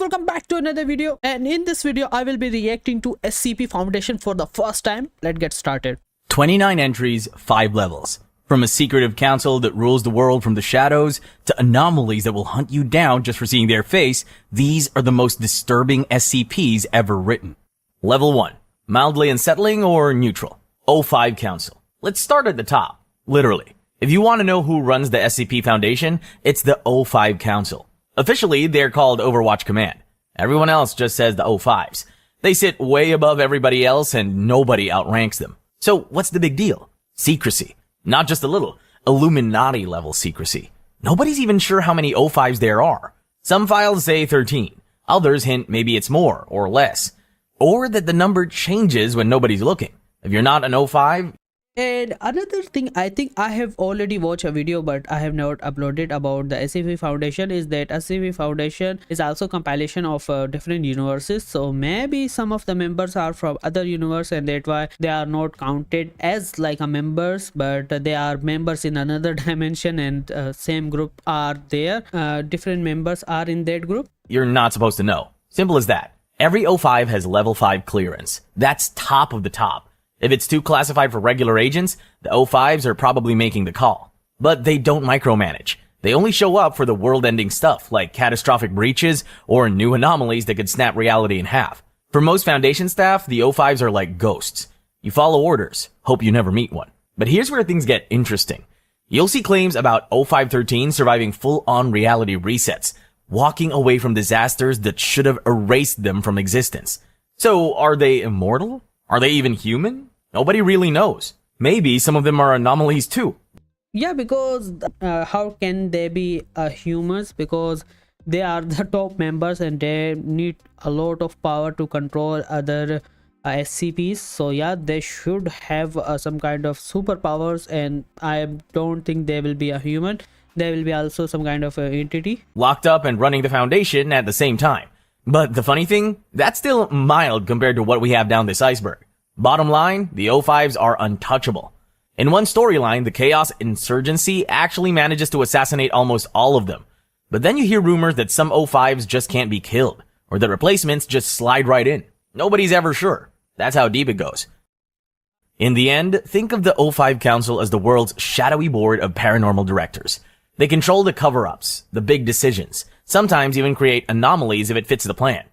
welcome back to another video, and in this video I will be reacting to SCP Foundation for the first time. Let's get started. 29 entries, 5 levels. From a secretive council that rules the world from the shadows to anomalies that will hunt you down just for seeing their face, these are the most disturbing SCPs ever written. Level 1. Mildly unsettling or neutral. O5 Council. Let's start at the top. Literally. If you want to know who runs the SCP Foundation, it's the O5 Council. Officially, they're called Overwatch Command. Everyone else just says the O5s. They sit way above everybody else and nobody outranks them. So what's the big deal? Secrecy. Not just a little. Illuminati level secrecy. Nobody's even sure how many O5s there are. Some files say 13. Others hint maybe it's more or less. Or that the number changes when nobody's looking. If you're not an O5, And another thing, I think I have already watched a video but I have not uploaded about the SCP Foundation, is that SCP Foundation is also compilation of different universes. So maybe some of the members are from other universe and that's why they are not counted as like a members, but they are members in another dimension, and same group are there. Different members are in that group. you're not supposed to know. Simple as that. Every O5 has level 5 clearance. That's top of the top. If it's too classified for regular agents, the O5s are probably making the call. But they don't micromanage. They only show up for the world-ending stuff, like catastrophic breaches or new anomalies that could snap reality in half. For most Foundation staff, the O5s are like ghosts. You follow orders, hope you never meet one. But here's where things get interesting. You'll see claims about O513 surviving full-on reality resets, walking away from disasters that should have erased them from existence. So, are they immortal? Are they even human? Nobody really knows. Maybe some of them are anomalies too. Yeah, because how can they be humans? Because they are the top members and they need a lot of power to control other SCPs. So yeah, they should have some kind of superpowers, and I don't think they will be a human. They will be also some kind of entity. Locked up and running the Foundation at the same time. But the funny thing, that's still mild compared to what we have down this iceberg. Bottom line, the O5s are untouchable. In one storyline, the Chaos Insurgency actually manages to assassinate almost all of them. But then you hear rumors that some O5s just can't be killed, or that replacements just slide right in. Nobody's ever sure. That's how deep it goes. In the end, think of the O5 Council as the world's shadowy board of paranormal directors. They control the cover-ups, the big decisions, sometimes even create anomalies if it fits the plan.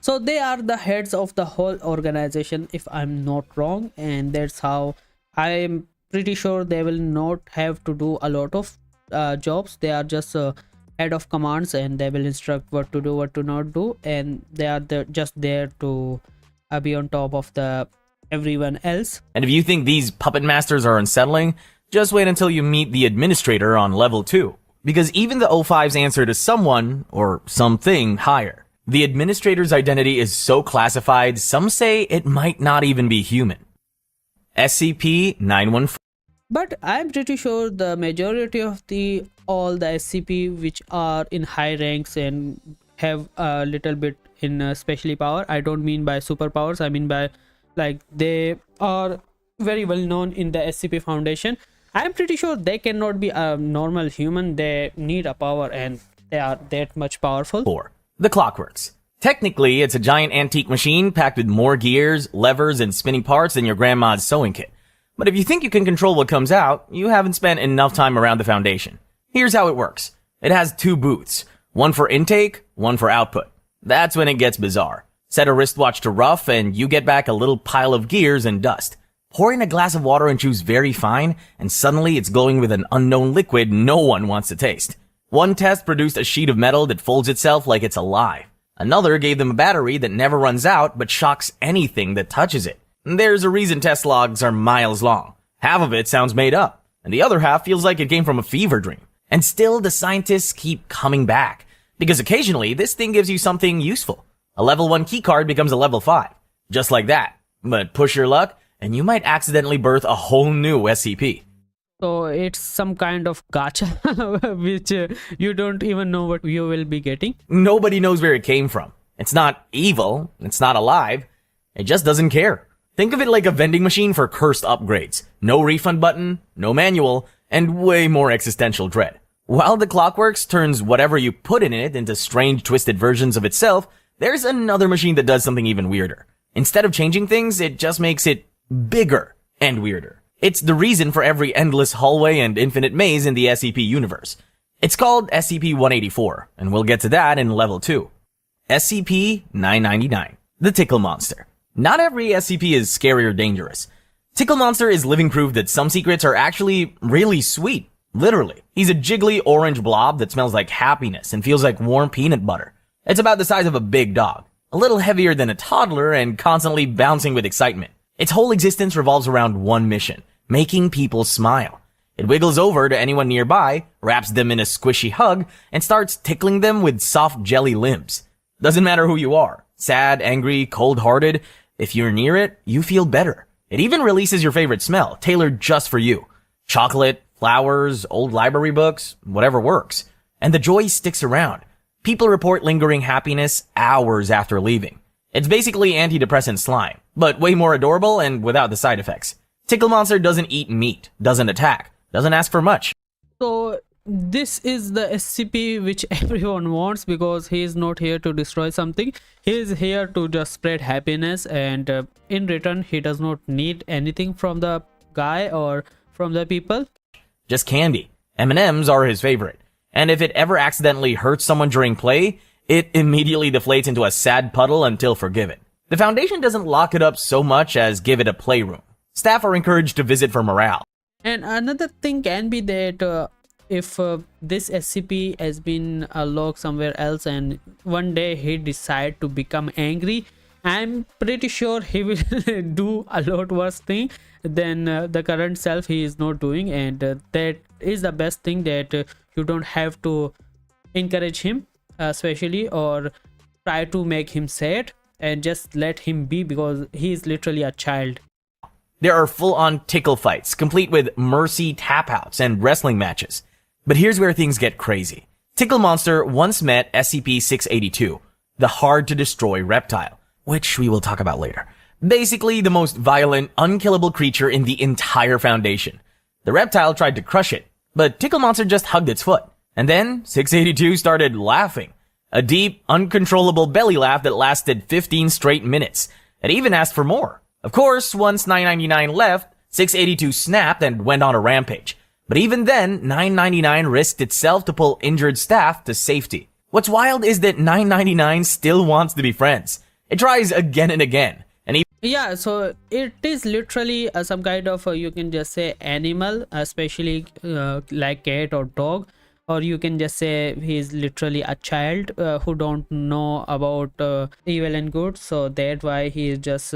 So they are the heads of the whole organization, if I'm not wrong, and that's how I'm pretty sure they will not have to do a lot of jobs. They are just head of commands, and they will instruct what to do, what to not do, and they are just there to be on top of the everyone else. And if you think these puppet masters are unsettling, just wait until you meet the administrator on level 2. Because even the O5s answer to someone or something higher. The administrator's identity is so classified, some say it might not even be human. SCP-914. But I'm pretty sure the majority of all the SCP which are in high ranks and have a little bit in specially power. I don't mean by superpowers, I mean by like they are very well known in the SCP Foundation. I'm pretty sure they cannot be a normal human. They need a power, and they are that much powerful. 4. The Clockworks. Technically, it's a giant antique machine packed with more gears, levers, and spinning parts than your grandma's sewing kit. But if you think you can control what comes out, you haven't spent enough time around the Foundation. Here's how it works. It has 2 booths. One for intake, one for output. That's when it gets bizarre. Set a wristwatch to rough, and you get back a little pile of gears and dust. Pour in a glass of water and choose very fine, and suddenly it's glowing with an unknown liquid no one wants to taste. One test produced a sheet of metal that folds itself like it's alive. Another gave them a battery that never runs out but shocks anything that touches it. There's a reason test logs are miles long. Half of it sounds made up, and the other half feels like it came from a fever dream. And still the scientists keep coming back, because occasionally this thing gives you something useful. A level 1 keycard becomes a level 5. Just like that. But push your luck, and you might accidentally birth a whole new SCP. So it's some kind of gacha which you don't even know what you will be getting. Nobody knows where it came from. It's not evil, it's not alive, it just doesn't care. Think of it like a vending machine for cursed upgrades. No refund button, no manual, and way more existential dread. While the Clockworks turns whatever you put in it into strange twisted versions of itself, there's another machine that does something even weirder. Instead of changing things, it just makes it bigger and weirder. It's the reason for every endless hallway and infinite maze in the SCP universe. It's called SCP-184, and we'll get to that in Level 2. SCP-999, the Tickle Monster. Not every SCP is scary or dangerous. Tickle Monster is living proof that some secrets are actually really sweet. Literally. He's a jiggly orange blob that smells like happiness and feels like warm peanut butter. It's about the size of a big dog, a little heavier than a toddler, and constantly bouncing with excitement. Its whole existence revolves around one mission: making people smile. It wiggles over to anyone nearby, wraps them in a squishy hug, and starts tickling them with soft jelly limbs. Doesn't matter who you are, sad, angry, cold-hearted, if you're near it, you feel better. It even releases your favorite smell, tailored just for you. Chocolate, flowers, old library books, whatever works. And the joy sticks around. People report lingering happiness hours after leaving. It's basically antidepressant slime, but way more adorable and without the side effects. Tickle Monster doesn't eat meat, doesn't attack, doesn't ask for much. So this is the SCP which everyone wants, because he is not here to destroy something. He is here to just spread happiness, and in return he does not need anything from the guy or from the people. Just candy. M&Ms are his favorite. And if it ever accidentally hurts someone during play, it immediately deflates into a sad puddle until forgiven. The Foundation doesn't lock it up so much as give it a playroom. Staff are encouraged to visit for morale. And another thing can be that if this SCP has been locked somewhere else and one day he decide to become angry, I'm pretty sure he will do a lot worse thing than the current self he is not doing. And that is the best thing, that you don't have to encourage him especially, or try to make him sad, and just let him be, because he is literally a child. There are full-on tickle fights, complete with mercy tap-outs and wrestling matches. But here's where things get crazy. Tickle Monster once met SCP-682, the hard-to-destroy reptile, which we will talk about later. Basically, the most violent, unkillable creature in the entire Foundation. The reptile tried to crush it, but Tickle Monster just hugged its foot. And then 682 started laughing. A deep, uncontrollable belly laugh that lasted 15 straight minutes. It even asked for more. Of course, once 999 left, 682 snapped and went on a rampage. But even then, 999 risked itself to pull injured staff to safety. What's wild is that 999 still wants to be friends. It tries again and again. And Yeah, so it is literally some kind of you can just say animal, especially like cat or dog, or you can just say he's literally a child who don't know about evil and good. So that's why he is just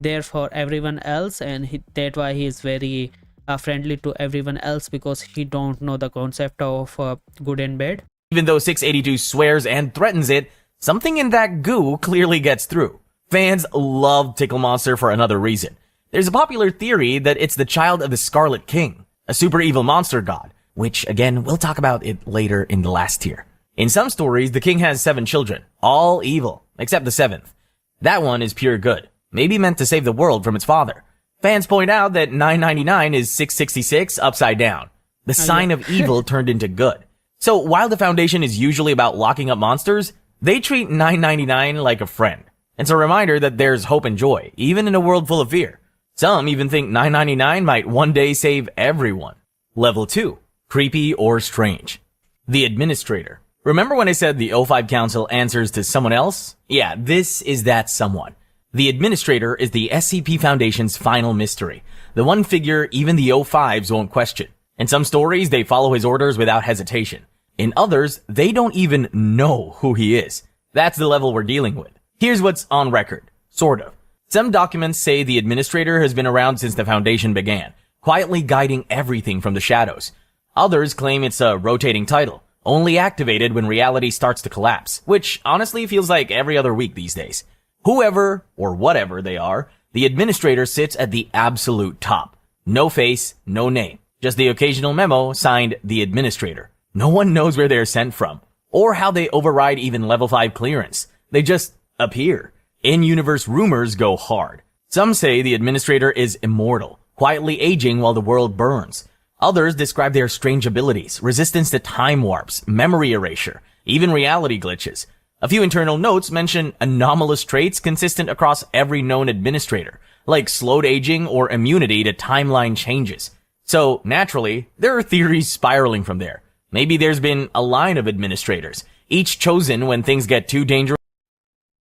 there for everyone else, and that's why he is very friendly to everyone else, because he don't know the concept of good and bad. even though 682 swears and threatens it, something in that goo clearly gets through. Fans love Tickle Monster for another reason. There's a popular theory that it's the child of the Scarlet King, a super evil monster god, which again, we'll talk about it later in the last tier. In some stories, the king has 7 children, all evil, except the 7th. That one is pure good, maybe meant to save the world from its father. Fans point out that 999 is 666 upside down, the sign of evil turned into good. So while the Foundation is usually about locking up monsters, they treat 999 like a friend. It's a reminder that there's hope and joy, even in a world full of fear. Some even think 999 might one day save everyone. Level 2. Creepy or strange. The Administrator. Remember when I said the O5 Council answers to someone else? Yeah, this is that someone. The Administrator is the SCP Foundation's final mystery, the one figure even the O5s won't question. In some stories, they follow his orders without hesitation. In others, they don't even know who he is. That's the level we're dealing with. Here's what's on record. Sort of. Some documents say the Administrator has been around since the Foundation began, quietly guiding everything from the shadows. Others claim it's a rotating title, only activated when reality starts to collapse, which honestly feels like every other week these days. Whoever, or whatever they are, the Administrator sits at the absolute top. No face, no name. Just the occasional memo signed the Administrator. No one knows where they're sent from, or how they override even level 5 clearance. They just appear. In-universe rumors go hard. Some say the Administrator is immortal, quietly aging while the world burns. Others describe their strange abilities, resistance to time warps, memory erasure, even reality glitches. A few internal notes mention anomalous traits consistent across every known administrator, like slowed aging or immunity to timeline changes. So, naturally, there are theories spiraling from there. Maybe there's been a line of administrators, each chosen when things get too dangerous.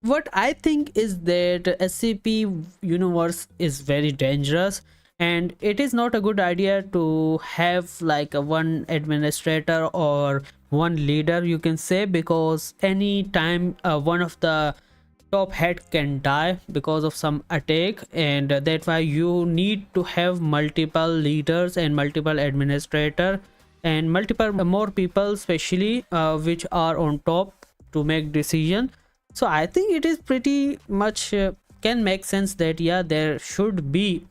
What I think is that SCP universe is very dangerous, and it is not a good idea to have like a one administrator or one leader, you can say, because any time one of the top head can die because of some attack, and that's why you need to have multiple leaders and multiple administrator and multiple more people, especially which are on top to make decision. So I think it is pretty much can make sense that yeah, there should be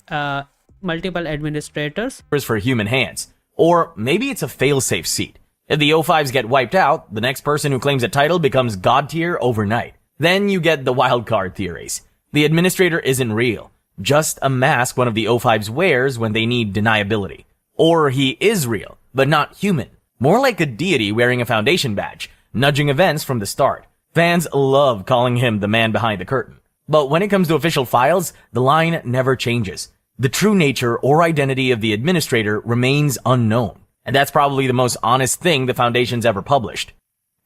multiple administrators. For human hands. Or maybe it's a failsafe seat. If the O5s get wiped out, the next person who claims a title becomes god tier overnight. Then you get the wildcard theories. The administrator isn't real, just a mask one of the O5s wears when they need deniability. Or he is real, but not human. More like a deity wearing a Foundation badge, nudging events from the start. Fans love calling him the man behind the curtain. But when it comes to official files, the line never changes. The true nature or identity of the administrator remains unknown. And that's probably the most honest thing the Foundation's ever published.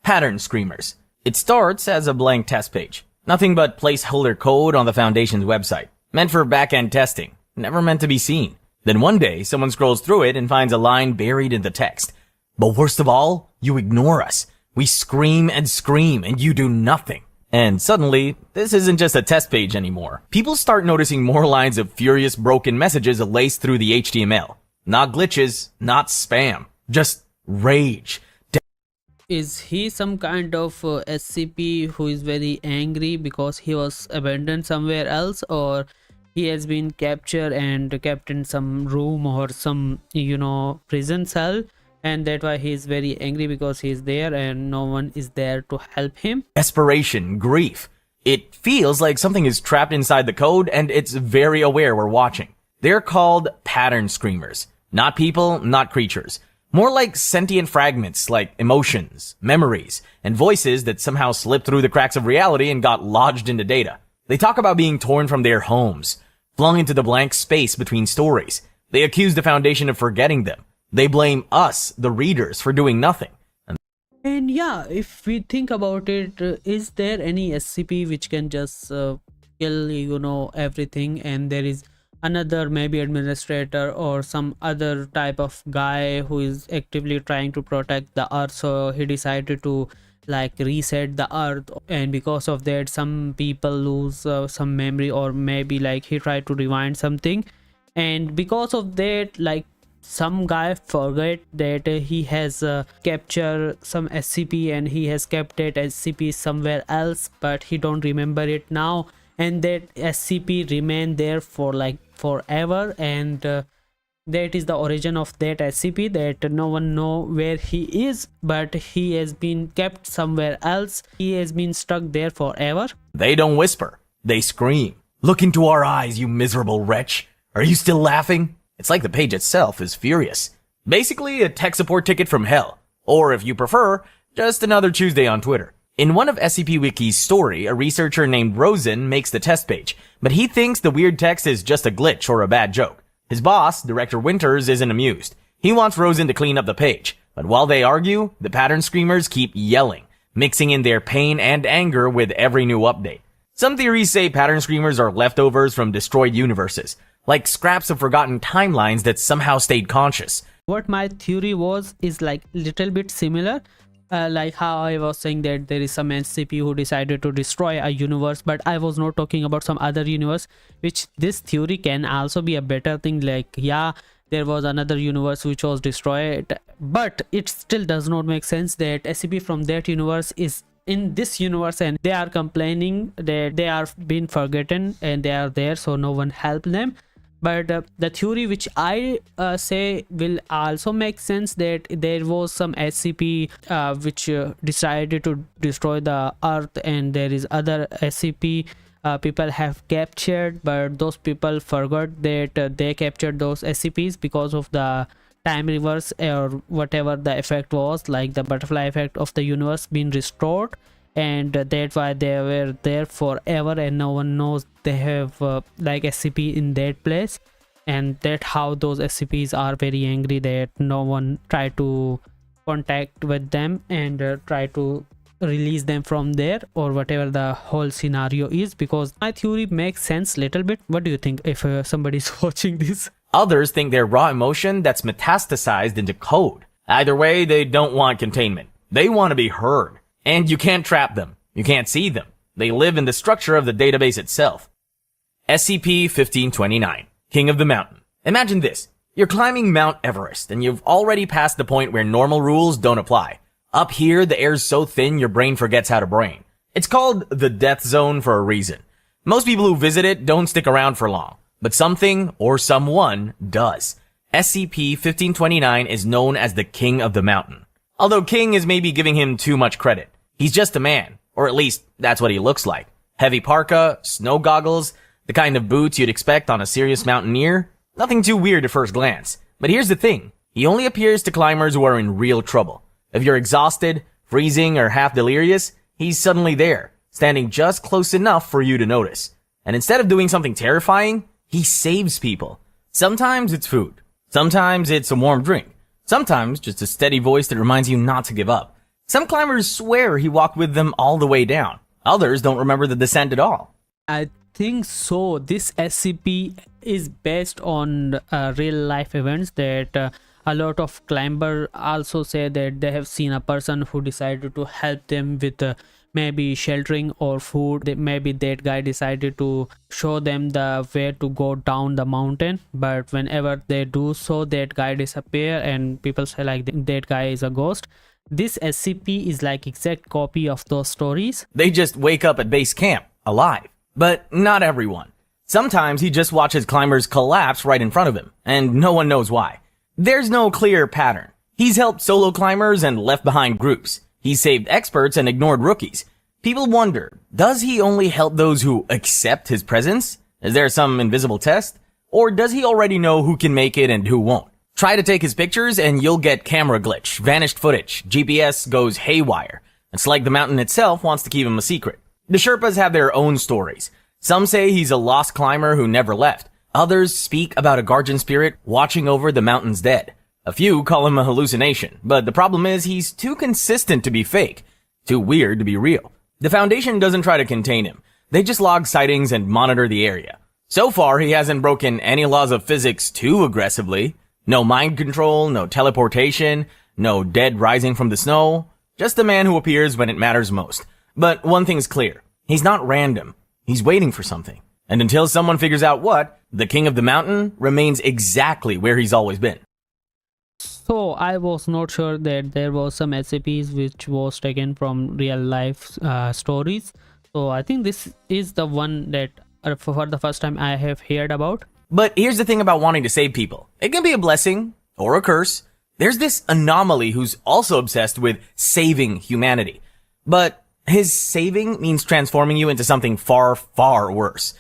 Pattern Screamers. It starts as a blank test page. Nothing but placeholder code on the Foundation's website. Meant for back-end testing. Never meant to be seen. Then one day, someone scrolls through it and finds a line buried in the text. But worst of all, you ignore us. We scream and you do nothing. And suddenly, this isn't just a test page anymore. People start noticing more lines of furious broken messages laced through the HTML. Not glitches, not spam. Just rage. Is he some kind of SCP who is very angry because he was abandoned somewhere else, or he has been captured and kept in some room or some prison cell, and that's why he is very angry because he is there and no one is there to help him? Desperation, grief. It feels like something is trapped inside the code and it's very aware we're watching. They're called pattern screamers. Not people, not creatures. More like sentient fragments, like emotions, memories, and voices that somehow slipped through the cracks of reality and got lodged into data. They talk about being torn from their homes, flung into the blank space between stories. They accuse the Foundation of forgetting them. They blame us, the readers, for doing nothing. And yeah, if we think about it, is there any SCP which can just kill everything, and there is another maybe administrator or some other type of guy who is actively trying to protect the earth, so he decided to like reset the earth, and because of that some people lose some memory, or maybe like he tried to rewind something, and because of that like some guy forget that he has captured some SCP and he has kept that SCP somewhere else, but he don't remember it now, and that SCP remain there for like forever, and that is the origin of that SCP, that no one know where he is, but he has been kept somewhere else. He has been stuck there forever. They don't whisper. They scream. Look into our eyes, you miserable wretch. Are you still laughing? It's like the page itself is furious. Basically a tech support ticket from hell. Or if you prefer, just another Tuesday on Twitter. In one of SCP Wiki's story, a researcher named Rosen makes the test page, but he thinks the weird text is just a glitch or a bad joke. His boss, Director Winters, isn't amused. He wants Rosen to clean up the page, but while they argue, the pattern screamers keep yelling, mixing in their pain and anger with every new update. Some theories say pattern screamers are leftovers from destroyed universes, like scraps of forgotten timelines that somehow stayed conscious. What my theory was is like little bit similar, like how I was saying that there is some SCP who decided to destroy a universe, but I was not talking about some other universe, which this theory can also be a better thing. Like yeah, there was another universe which was destroyed, but it still does not make sense that SCP from that universe is in this universe and they are complaining that they are being forgotten and they are there, so no one helped them. But the theory which I say will also make sense, that there was some SCP which decided to destroy the earth, and there is other SCP people have captured, but those people forgot that they captured those SCPs because of the time reverse or whatever the effect was, like the butterfly effect of the universe being restored, and that's why they were there forever and no one knows they have like SCP in that place. And that how those SCPs are very angry that no one try to contact with them and try to release them from there, or whatever the whole scenario is, because my theory makes sense little bit. What do you think if somebody's watching this? Others think they're raw emotion that's metastasized into code. Either way, they don't want containment. They want to be heard. And you can't trap them. You can't see them. They live in the structure of the database itself. SCP-1529, King of the Mountain. Imagine this. You're climbing Mount Everest, and you've already passed the point where normal rules don't apply. Up here, the air's so thin your brain forgets how to brain. It's called the death zone for a reason. Most people who visit it don't stick around for long, but something or someone does. SCP-1529 is known as the King of the Mountain. Although King is maybe giving him too much credit. He's just a man, or at least that's what he looks like. Heavy parka, snow goggles, the kind of boots you'd expect on a serious mountaineer. Nothing too weird at first glance. But here's the thing. He only appears to climbers who are in real trouble. If you're exhausted, freezing, or half delirious, he's suddenly there, standing just close enough for you to notice. And instead of doing something terrifying, he saves people. Sometimes it's food. Sometimes it's a warm drink. Sometimes just a steady voice that reminds you not to give up. Some climbers swear he walked with them all the way down. Others don't remember the descent at all. I think so. This SCP is based on real life events that a lot of climbers also say that they have seen a person who decided to help them with maybe sheltering or food. Maybe that guy decided to show them the way to go down the mountain, but whenever they do so, that guy disappear and people say like that guy is a ghost. This SCP is like exact copy of those stories. They just wake up at base camp, alive. But not everyone. Sometimes he just watches climbers collapse right in front of him, and no one knows why. There's no clear pattern. He's helped solo climbers and left behind groups. He's saved experts and ignored rookies. People wonder, does he only help those who accept his presence? Is there some invisible test? Or does he already know who can make it and who won't? Try to take his pictures and you'll get camera glitch, vanished footage, GPS goes haywire. It's like the mountain itself wants to keep him a secret. The Sherpas have their own stories. Some say he's a lost climber who never left. Others speak about a guardian spirit watching over the mountain's dead. A few call him a hallucination, but the problem is he's too consistent to be fake, too weird to be real. The Foundation doesn't try to contain him. They just log sightings and monitor the area. So far, he hasn't broken any laws of physics too aggressively. No mind control, no teleportation, no dead rising from the snow. Just a man who appears when it matters most. But one thing's clear. He's not random. He's waiting for something. And until someone figures out what, the King of the Mountain remains exactly where he's always been. So I was not sure that there was some SCPs which was taken from real life stories. So I think this is the one that for the first time I have heard about. But here's the thing about wanting to save people. It can be a blessing or a curse. There's this anomaly who's also obsessed with saving humanity. But his saving means transforming you into something far, far worse.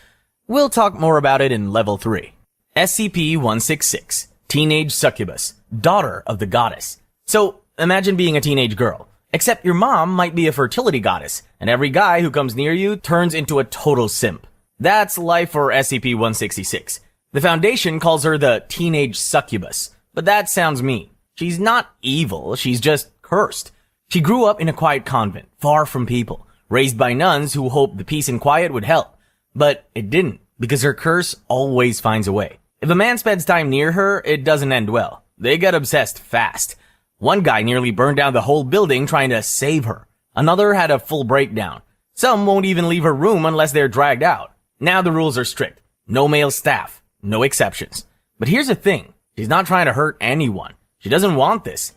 We'll talk more about it in Level 3. SCP-166, Teenage Succubus, Daughter of the Goddess. So, imagine being a teenage girl. Except your mom might be a fertility goddess, and every guy who comes near you turns into a total simp. That's life for SCP-166. The Foundation calls her the Teenage Succubus, but that sounds mean. She's not evil, she's just cursed. She grew up in a quiet convent, far from people, raised by nuns who hoped the peace and quiet would help. But it didn't, because her curse always finds a way. If a man spends time near her, it doesn't end well. They get obsessed fast. One guy nearly burned down the whole building trying to save her. Another had a full breakdown. Some won't even leave her room unless they're dragged out. Now the rules are strict. No male staff. No exceptions. But here's the thing. She's not trying to hurt anyone. She doesn't want this.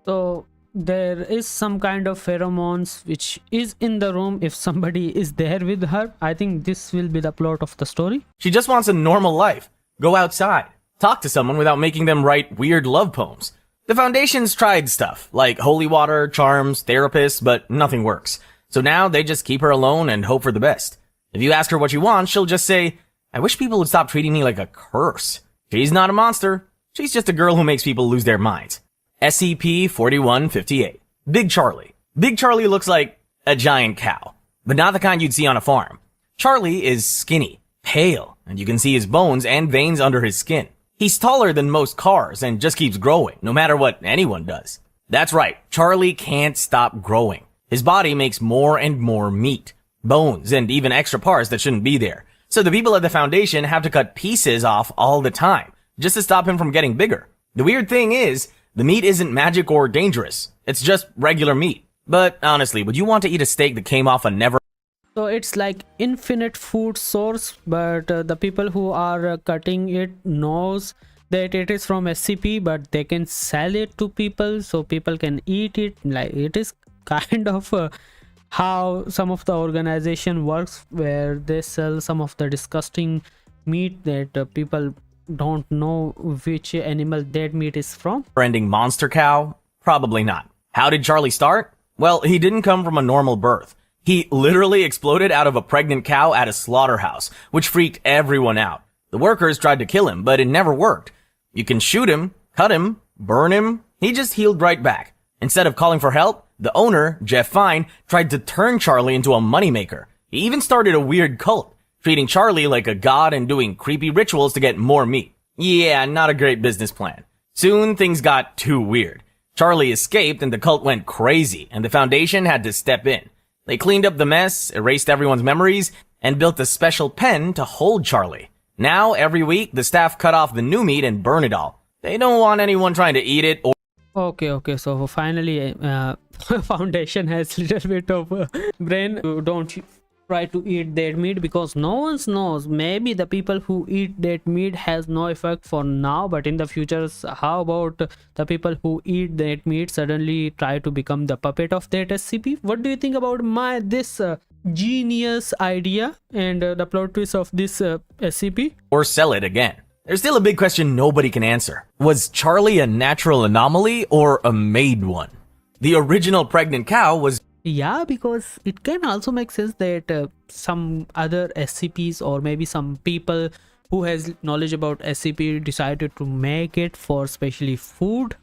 So there is some kind of pheromones which is in the room if somebody is there with her. I think this will be the plot of the story. She just wants a normal life. Go outside. Talk to someone without making them write weird love poems. The Foundation's tried stuff, like holy water, charms, therapists, but nothing works. So now they just keep her alone and hope for the best. If you ask her what she wants, she'll just say, I wish people would stop treating me like a curse. She's not a monster. She's just a girl who makes people lose their minds. SCP-4158. Big Charlie. Big Charlie looks like a giant cow, but not the kind you'd see on a farm. Charlie is skinny, pale, and you can see his bones and veins under his skin. He's taller than most cars and just keeps growing, no matter what anyone does. That's right, Charlie can't stop growing. His body makes more and more meat, bones, and even extra parts that shouldn't be there. So the people at the Foundation have to cut pieces off all the time, just to stop him from getting bigger. The weird thing is, the meat isn't magic or dangerous. It's just regular meat. But honestly, would you want to eat a steak that came off a never... So it's like infinite food source, but the people who are cutting it knows that it is from SCP, but they can sell it to people so people can eat it. Like, it is kind of how some of the organization works, where they sell some of the disgusting meat that people don't know which animal dead meat is from. ...ending monster cow? Probably not. How did Charlie start? Well, he didn't come from a normal birth. He literally exploded out of a pregnant cow at a slaughterhouse, which freaked everyone out. The workers tried to kill him, but it never worked. You can shoot him, cut him, burn him. He just healed right back. Instead of calling for help, the owner, Jeff Fine, tried to turn Charlie into a moneymaker. He even started a weird cult, treating Charlie like a god and doing creepy rituals to get more meat. Yeah, not a great business plan. Soon, things got too weird. Charlie escaped and the cult went crazy, and the Foundation had to step in. They cleaned up the mess, erased everyone's memories, and built a special pen to hold Charlie. Now, every week, the staff cut off the new meat and burn it all. They don't want anyone trying to eat it or... Okay, so finally Foundation has little bit of brain. Don't try to eat that meat, because no one knows, maybe the people who eat that meat has no effect for now, but in the future, how about the people who eat that meat suddenly try to become the puppet of that SCP? What do you think about this genius idea and the plot twist of this SCP? Or sell it again. There's still a big question nobody can answer. Was Charlie a natural anomaly or a made one? The original pregnant cow was... Yeah, because it can also make sense that some other SCPs or maybe some people who has knowledge about SCP decided to make it for specially food.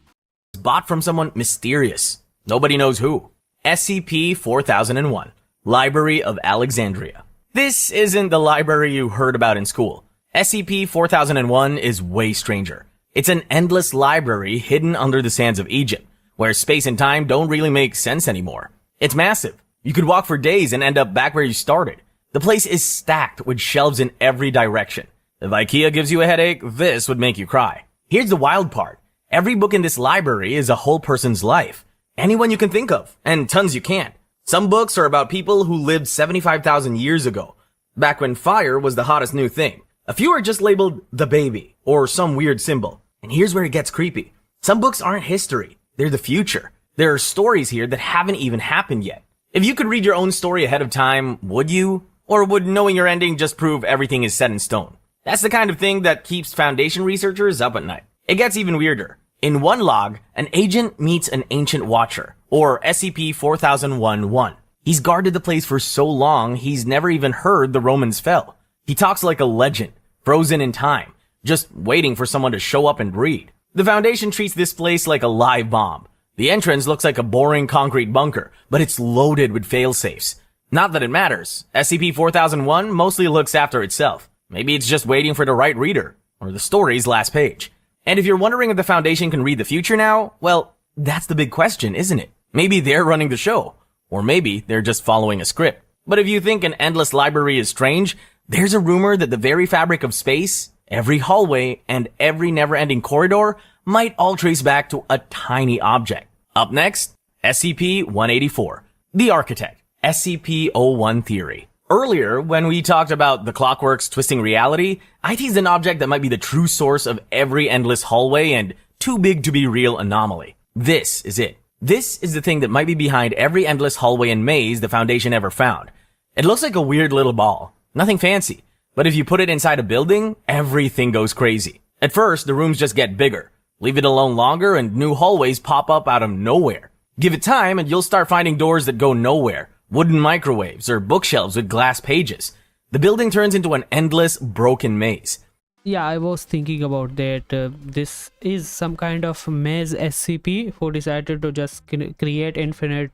Bought from someone mysterious. Nobody knows who. SCP-4001, Library of Alexandria. This isn't the library you heard about in school. SCP-4001 is way stranger. It's an endless library hidden under the sands of Egypt, where space and time don't really make sense anymore. It's massive. You could walk for days and end up back where you started. The place is stacked with shelves in every direction. If IKEA gives you a headache, this would make you cry. Here's the wild part. Every book in this library is a whole person's life. Anyone you can think of, and tons you can't. Some books are about people who lived 75,000 years ago, back when fire was the hottest new thing. A few are just labeled the baby, or some weird symbol. And here's where it gets creepy. Some books aren't history. They're the future. There are stories here that haven't even happened yet. If you could read your own story ahead of time, would you? Or would knowing your ending just prove everything is set in stone? That's the kind of thing that keeps Foundation researchers up at night. It gets even weirder. In one log, an agent meets an ancient watcher, or SCP-4001-1. He's guarded the place for so long, he's never even heard the Romans fell. He talks like a legend, frozen in time, just waiting for someone to show up and read. The Foundation treats this place like a live bomb. The entrance looks like a boring concrete bunker, but it's loaded with fail-safes. Not that it matters. SCP-4001 mostly looks after itself. Maybe it's just waiting for the right reader, or the story's last page. And if you're wondering if the Foundation can read the future now, well, that's the big question, isn't it? Maybe they're running the show, or maybe they're just following a script. But if you think an endless library is strange, there's a rumor that the very fabric of space, every hallway, and every never-ending corridor might all trace back to a tiny object. Up next, SCP-184, The Architect, SCP-01 Theory. Earlier, when we talked about the clockworks twisting reality, I teased an object that might be the true source of every endless hallway and too big to be real anomaly. This is it. This is the thing that might be behind every endless hallway and maze the Foundation ever found. It looks like a weird little ball. Nothing fancy. But if you put it inside a building, everything goes crazy. At first, the rooms just get bigger. Leave it alone longer and new hallways pop up out of nowhere. Give it time and you'll start finding doors that go nowhere. Wooden microwaves or bookshelves with glass pages. The building turns into an endless, broken maze. Yeah, I was thinking about that. This is some kind of maze SCP who decided to just create infinite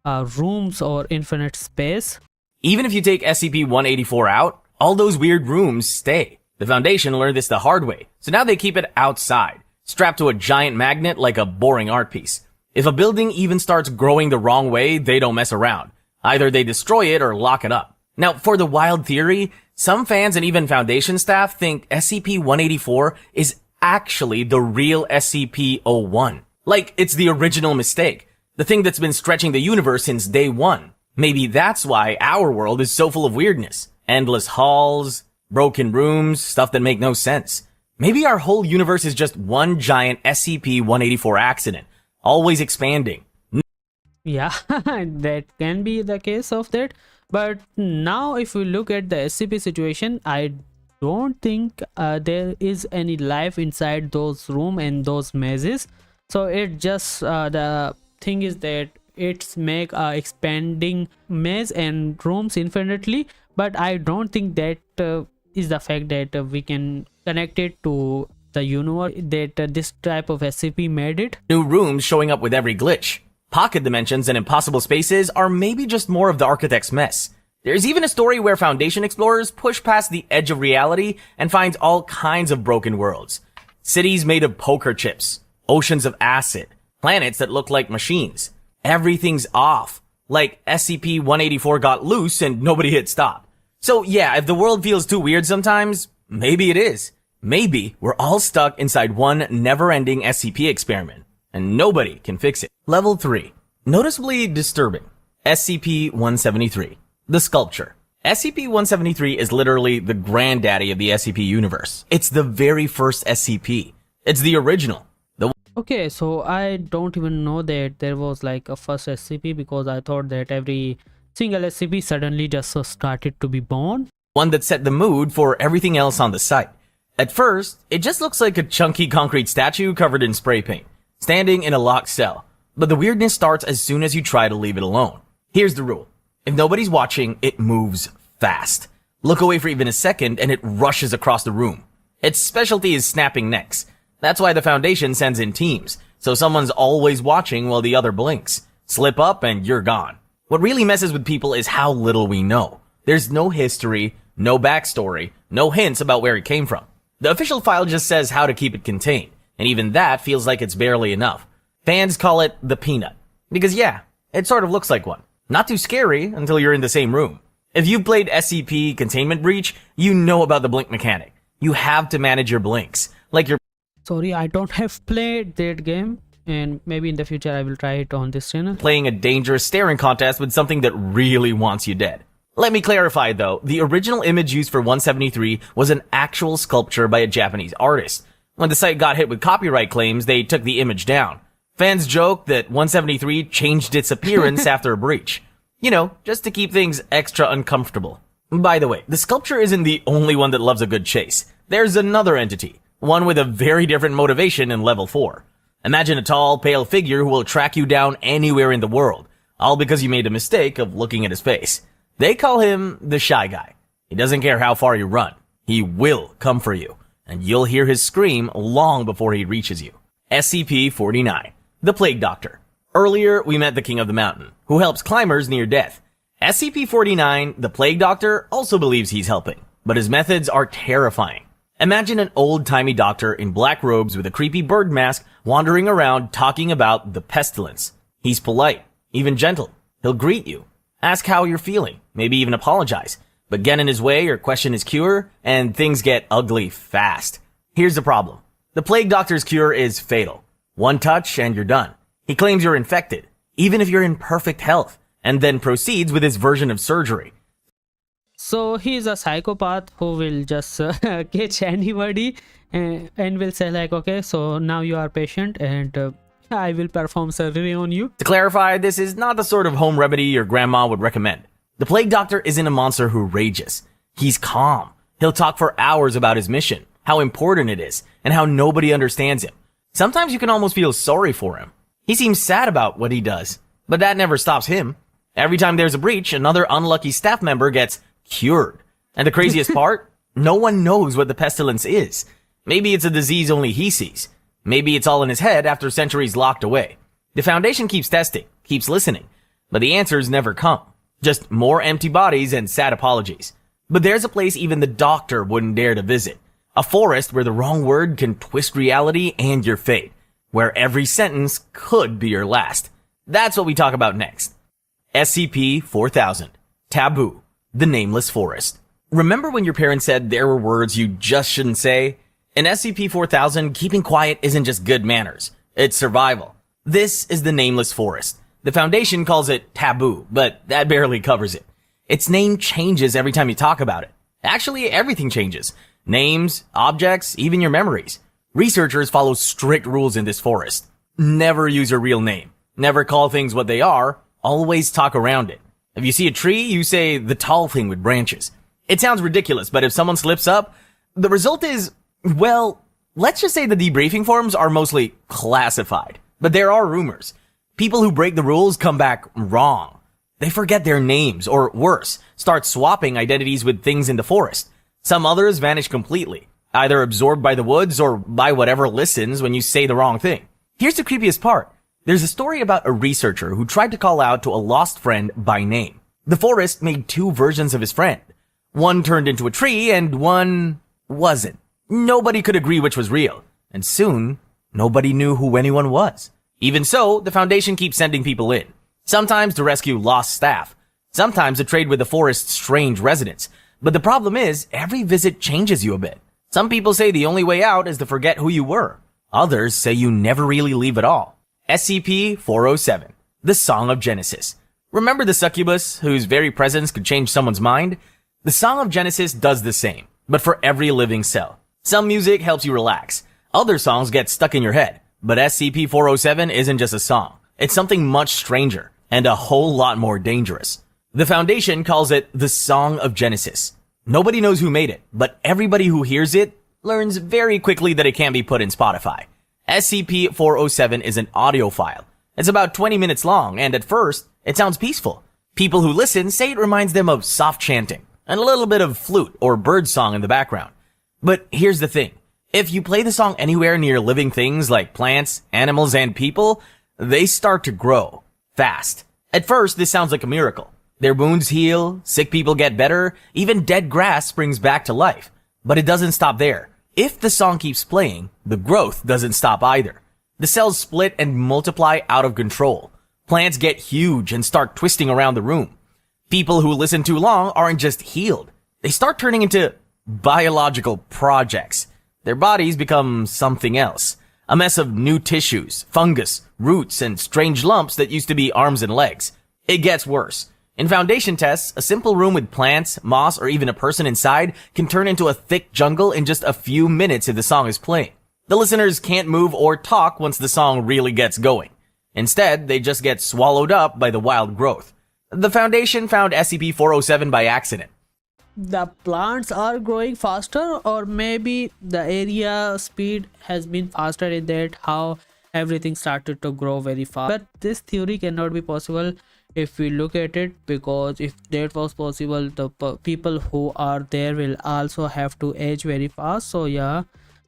rooms or infinite space. Even if you take SCP-184 out, all those weird rooms stay. The Foundation learned this the hard way, so now they keep it outside, strapped to a giant magnet like a boring art piece. If a building even starts growing the wrong way, they don't mess around. Either they destroy it or lock it up. Now, for the wild theory, some fans and even Foundation staff think SCP-184 is actually the real SCP-01. Like, it's the original mistake. The thing that's been stretching the universe since day one. Maybe that's why our world is so full of weirdness. Endless halls, broken rooms, stuff that make no sense. Maybe our whole universe is just one giant SCP-184 accident, always expanding. Yeah, that can be the case of that. But now if we look at the SCP situation, I don't think there is any life inside those room and those mazes. So it just the thing is that it's make expanding maze and rooms infinitely, but I don't think that is the fact that we can connect it to the universe that this type of SCP made it. New rooms showing up with every glitch. Pocket dimensions and impossible spaces are maybe just more of the architect's mess. There's even a story where Foundation explorers push past the edge of reality and find all kinds of broken worlds. Cities made of poker chips, oceans of acid, planets that look like machines. Everything's off. Like SCP-184 got loose and nobody hit stop. So yeah, if the world feels too weird sometimes, maybe it is. Maybe we're all stuck inside one never-ending SCP experiment, and nobody can fix it. Level 3. Noticeably disturbing. SCP-173. The Sculpture. SCP-173 is literally the granddaddy of the SCP universe. It's the very first SCP. It's the original. Okay, so I don't even know that there was like a first SCP, because I thought that every single SCP suddenly just started to be born. One that set the mood for everything else on the site. At first, it just looks like a chunky concrete statue covered in spray paint, standing in a locked cell. But the weirdness starts as soon as you try to leave it alone. Here's the rule. If nobody's watching, it moves fast. Look away for even a second and it rushes across the room. Its specialty is snapping necks. That's why the Foundation sends in teams, so someone's always watching while the other blinks. Slip up and you're gone. What really messes with people is how little we know. There's no history, no backstory, no hints about where it came from. The official file just says how to keep it contained, and even that feels like it's barely enough. Fans call it the Peanut. Because yeah, it sort of looks like one. Not too scary until you're in the same room. If you've played SCP Containment Breach, you know about the blink mechanic. You have to manage your blinks. Like you're Sorry, I don't have played that game, and maybe in the future I will try it on this channel. playing a dangerous staring contest with something that really wants you dead. Let me clarify though, the original image used for 173 was an actual sculpture by a Japanese artist. When the site got hit with copyright claims, they took the image down. Fans joke that 173 changed its appearance after a breach. You know, just to keep things extra uncomfortable. By the way, the sculpture isn't the only one that loves a good chase. There's another entity, one with a very different motivation in level 4. Imagine a tall, pale figure who will track you down anywhere in the world, all because you made a mistake of looking at his face. They call him the Shy Guy. He doesn't care how far you run. He will come for you, and you'll hear his scream long before he reaches you. SCP-49, the Plague Doctor. Earlier, we met the King of the Mountain, who helps climbers near death. SCP-49, the Plague Doctor, also believes he's helping, but his methods are terrifying. Imagine an old-timey doctor in black robes with a creepy bird mask wandering around talking about the pestilence. He's polite, even gentle. He'll greet you, ask how you're feeling, maybe even apologize, but get in his way or question his cure, and things get ugly fast. Here's the problem. The Plague Doctor's cure is fatal. One touch and you're done. He claims you're infected, even if you're in perfect health, and then proceeds with his version of surgery. So he's a psychopath who will just catch anybody and will say like, okay, so now you are patient and I will perform surgery on you. To clarify, this is not the sort of home remedy your grandma would recommend. The Plague Doctor isn't a monster who rages. He's calm. He'll talk for hours about his mission, how important it is, and how nobody understands him. Sometimes you can almost feel sorry for him. He seems sad about what he does, but that never stops him. Every time there's a breach, another unlucky staff member gets cured. And the craziest part? No one knows what the pestilence is. Maybe it's a disease only he sees. Maybe it's all in his head after centuries locked away. The Foundation keeps testing, keeps listening, but the answers never come. Just more empty bodies and sad apologies. But there's a place even the doctor wouldn't dare to visit. A forest where the wrong word can twist reality and your fate. Where every sentence could be your last. That's what we talk about next. SCP-4000. Taboo. The Nameless Forest. Remember when your parents said there were words you just shouldn't say? In SCP-4000, keeping quiet isn't just good manners. It's survival. This is the Nameless Forest. The Foundation calls it taboo, but that barely covers it. Its name changes every time you talk about it. Actually, everything changes. Names, objects, even your memories. Researchers follow strict rules in this forest. Never use your real name. Never call things what they are. Always talk around it. If you see a tree, you say the tall thing with branches. It sounds ridiculous, but if someone slips up, the result is, well, let's just say the debriefing forums are mostly classified. But there are rumors. People who break the rules come back wrong. They forget their names, or worse, start swapping identities with things in the forest. Some others vanish completely, either absorbed by the woods or by whatever listens when you say the wrong thing. Here's the creepiest part. There's a story about a researcher who tried to call out to a lost friend by name. The forest made two versions of his friend. One turned into a tree and one wasn't. Nobody could agree which was real. And soon, nobody knew who anyone was. Even so, the Foundation keeps sending people in. Sometimes to rescue lost staff. Sometimes to trade with the forest's strange residents. But the problem is, every visit changes you a bit. Some people say the only way out is to forget who you were. Others say you never really leave at all. SCP-407. The Song of Genesis. Remember the succubus, whose very presence could change someone's mind? The Song of Genesis does the same, but for every living cell. Some music helps you relax. Other songs get stuck in your head. But SCP-407 isn't just a song. It's something much stranger, and a whole lot more dangerous. The Foundation calls it the Song of Genesis. Nobody knows who made it, but everybody who hears it learns very quickly that it can't be put in Spotify. SCP-407 is an audio file. It's about 20 minutes long, and at first, it sounds peaceful. People who listen say it reminds them of soft chanting, and a little bit of flute or bird song in the background. But here's the thing. If you play the song anywhere near living things like plants, animals, and people, they start to grow fast. At first, this sounds like a miracle. Their wounds heal, sick people get better, even dead grass springs back to life. But it doesn't stop there. If the song keeps playing, the growth doesn't stop either. The cells split and multiply out of control. Plants get huge and start twisting around the room. People who listen too long aren't just healed. They start turning into biological projects. Their bodies become something else. A mess of new tissues, fungus, roots, and strange lumps that used to be arms and legs. It gets worse. In Foundation tests, a simple room with plants, moss, or even a person inside can turn into a thick jungle in just a few minutes if the song is playing. The listeners can't move or talk once the song really gets going. Instead, they just get swallowed up by the wild growth. The Foundation found SCP-407 by accident. The plants are growing faster, or maybe the area speed has been faster in that how everything started to grow very fast. But this theory cannot be possible if we look at it, because if that was possible, the people who are there will also have to age very fast. So yeah,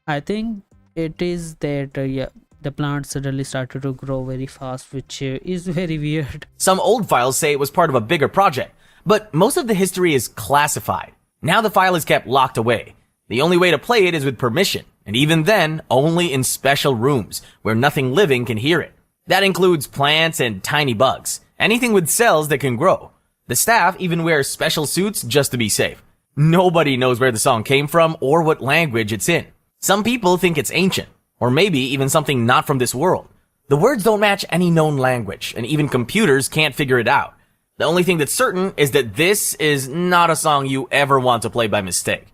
I think it is that yeah, the plants suddenly started to grow very fast, which is very weird. Some old files say it was part of a bigger project, but most of the history is classified. Now the file is kept locked away. The only way to play it is with permission, and even then, only in special rooms where nothing living can hear it. That includes plants and tiny bugs, anything with cells that can grow. The staff even wears special suits just to be safe. Nobody knows where the song came from or what language it's in. Some people think it's ancient, or maybe even something not from this world. The words don't match any known language, and even computers can't figure it out. The only thing that's certain is that this is not a song you ever want to play by mistake.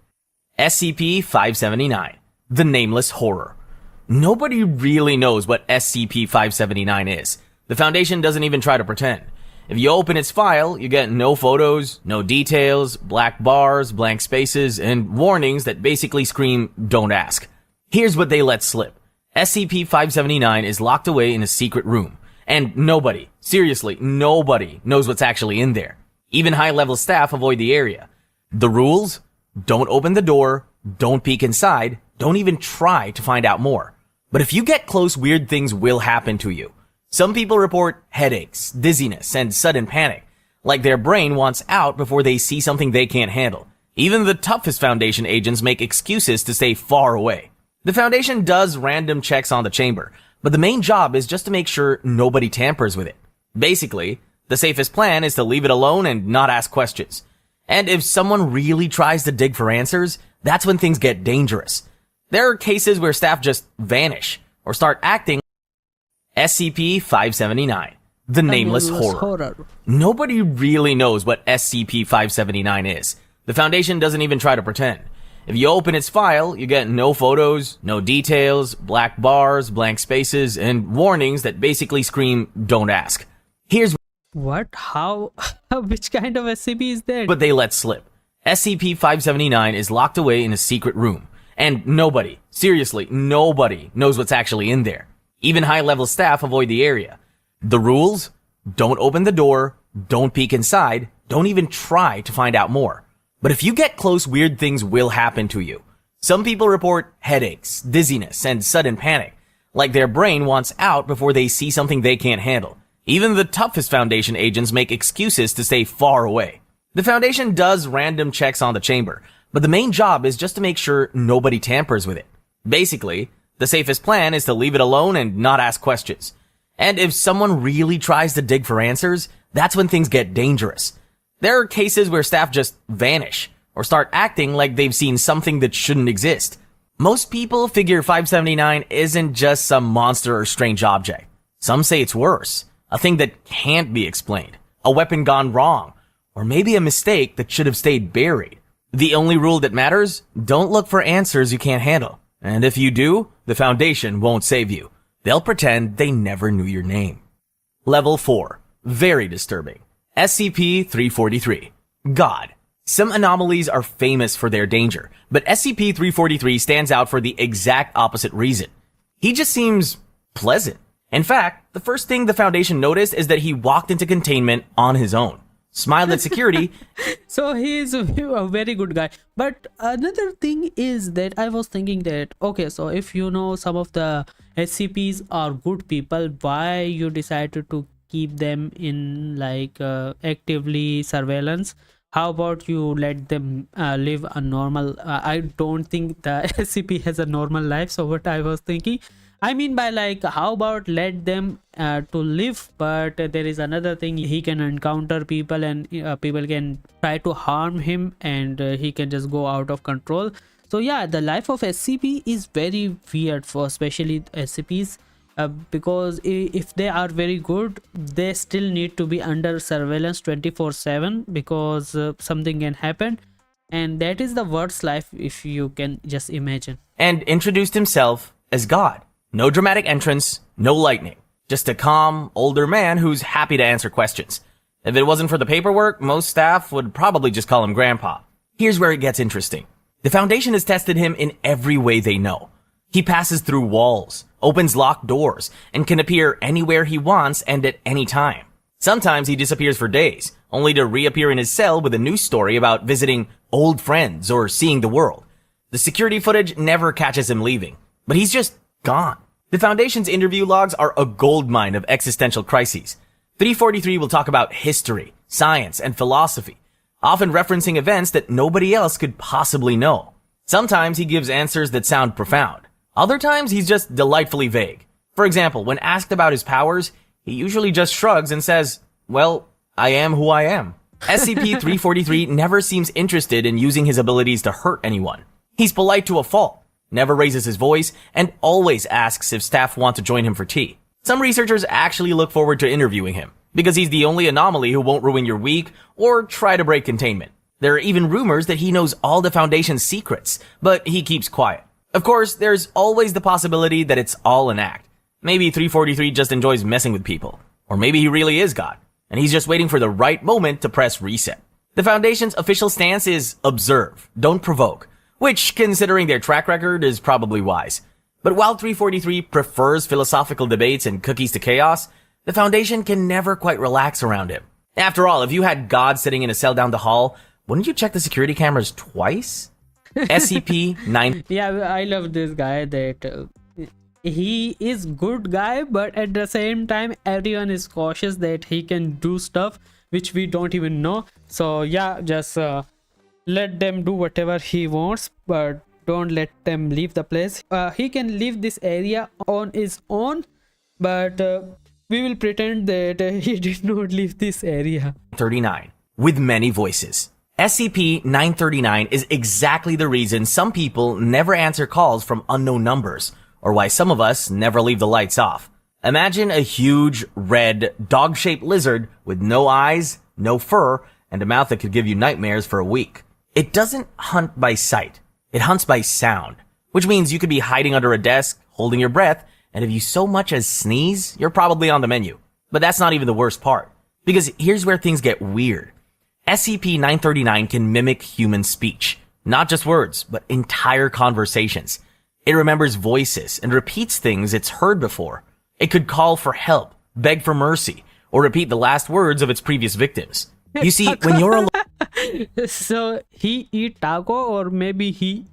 SCP-579. The Nameless Horror. Nobody really knows what SCP-579 is. The Foundation doesn't even try to pretend. If you open its file, you get no photos, no details, black bars, blank spaces, and warnings that basically scream, "Don't ask." Here's what they let slip. SCP-579 is locked away in a secret room. And nobody, seriously, nobody knows what's actually in there. Even high-level staff avoid the area. The rules? don't open the door, don't peek inside, don't even try to find out more. But if you get close, weird things will happen to you. Some people report headaches, dizziness, and sudden panic, like their brain wants out before they see something they can't handle. Even the toughest Foundation agents make excuses to stay far away. The Foundation does random checks on the chamber, but the main job is just to make sure nobody tampers with it. Basically, the safest plan is to leave it alone and not ask questions. And if someone really tries to dig for answers, that's when things get dangerous. There are cases where staff just vanish or start acting. SCP-579, the Nameless Horror. Nobody really knows what SCP-579 is. The Foundation doesn't even try to pretend. If you open its file, you get no photos, no details, black bars, blank spaces, and warnings that basically scream, don't ask. Here's What? How? Which kind of SCP is that? what they let slip. SCP-579 is locked away in a secret room, and nobody, seriously, nobody knows what's actually in there. Even high-level staff avoid the area. The rules? Don't open the door, don't peek inside, don't even try to find out more. But if you get close, weird things will happen to you. Some people report headaches, dizziness, and sudden panic, like their brain wants out before they see something they can't handle. Even the toughest Foundation agents make excuses to stay far away. The Foundation does random checks on the chamber, but the main job is just to make sure nobody tampers with it. Basically, the safest plan is to leave it alone and not ask questions. And if someone really tries to dig for answers, that's when things get dangerous. There are cases where staff just vanish or start acting like they've seen something that shouldn't exist. Most people figure 579 isn't just some monster or strange object. Some say it's worse, a thing that can't be explained, a weapon gone wrong, or maybe a mistake that should have stayed buried. The only rule that matters, don't look for answers you can't handle. And if you do, the Foundation won't save you. They'll pretend they never knew your name. Level 4. Very disturbing. SCP-343. God. Some anomalies are famous for their danger, but SCP-343 stands out for the exact opposite reason. He just seems pleasant. In fact, the first thing the Foundation noticed is that he walked into containment on his own, smiled at security. So he is a very good guy. But another thing is that I was thinking that, okay, so if you know some of the SCPs are good people, why you decided to keep them in like actively surveillance? How about you let them live a normal, I don't think the SCP has a normal life. So what I was thinking, I mean by like, how about let them to live, but there is another thing, he can encounter people and people can try to harm him and he can just go out of control. So yeah, the life of SCP is very weird for especially SCPs. Because if they are very good, they still need to be under surveillance 24/7 because something can happen, and that is the worst life if you can just imagine. And introduced himself as God. No dramatic entrance, no lightning. Just a calm, older man who's happy to answer questions. If it wasn't for the paperwork, most staff would probably just call him Grandpa. Here's where it gets interesting. The Foundation has tested him in every way they know. He passes through walls, opens locked doors, and can appear anywhere he wants and at any time. Sometimes he disappears for days, only to reappear in his cell with a news story about visiting old friends or seeing the world. The security footage never catches him leaving, but he's just gone. The Foundation's interview logs are a goldmine of existential crises. 343 will talk about history, science, and philosophy, often referencing events that nobody else could possibly know. Sometimes he gives answers that sound profound. Other times, he's just delightfully vague. For example, when asked about his powers, he usually just shrugs and says, well, I am who I am. SCP-343 never seems interested in using his abilities to hurt anyone. He's polite to a fault, never raises his voice, and always asks if staff want to join him for tea. Some researchers actually look forward to interviewing him, because he's the only anomaly who won't ruin your week or try to break containment. There are even rumors that he knows all the Foundation's secrets, but he keeps quiet. Of course, there's always the possibility that it's all an act. Maybe 343 just enjoys messing with people. Or maybe he really is God, and he's just waiting for the right moment to press reset. The Foundation's official stance is observe, don't provoke, which, considering their track record, is probably wise. But while 343 prefers philosophical debates and cookies to chaos, the Foundation can never quite relax around him. After all, if you had God sitting in a cell down the hall, wouldn't you check the security cameras twice? SCP-9... Yeah, I love this guy that he is good guy, but at the same time everyone is cautious that he can do stuff which we don't even know. So yeah, just let them do whatever he wants, but don't let them leave the place. He can leave this area on his own, but we will pretend that he did not leave this area. 39 with many voices. SCP-939 is exactly the reason some people never answer calls from unknown numbers, or why some of us never leave the lights off. Imagine a huge, red, dog-shaped lizard with no eyes, no fur, and a mouth that could give you nightmares for a week. It doesn't hunt by sight. It hunts by sound, which means you could be hiding under a desk, holding your breath, and if you so much as sneeze, you're probably on the menu. But that's not even the worst part, because here's where things get weird. SCP-939 can mimic human speech. Not just words, but entire conversations. It remembers voices and repeats things it's heard before. It could call for help, beg for mercy, or repeat the last words of its previous victims. You see, when you're alone... So he eat taco, or maybe he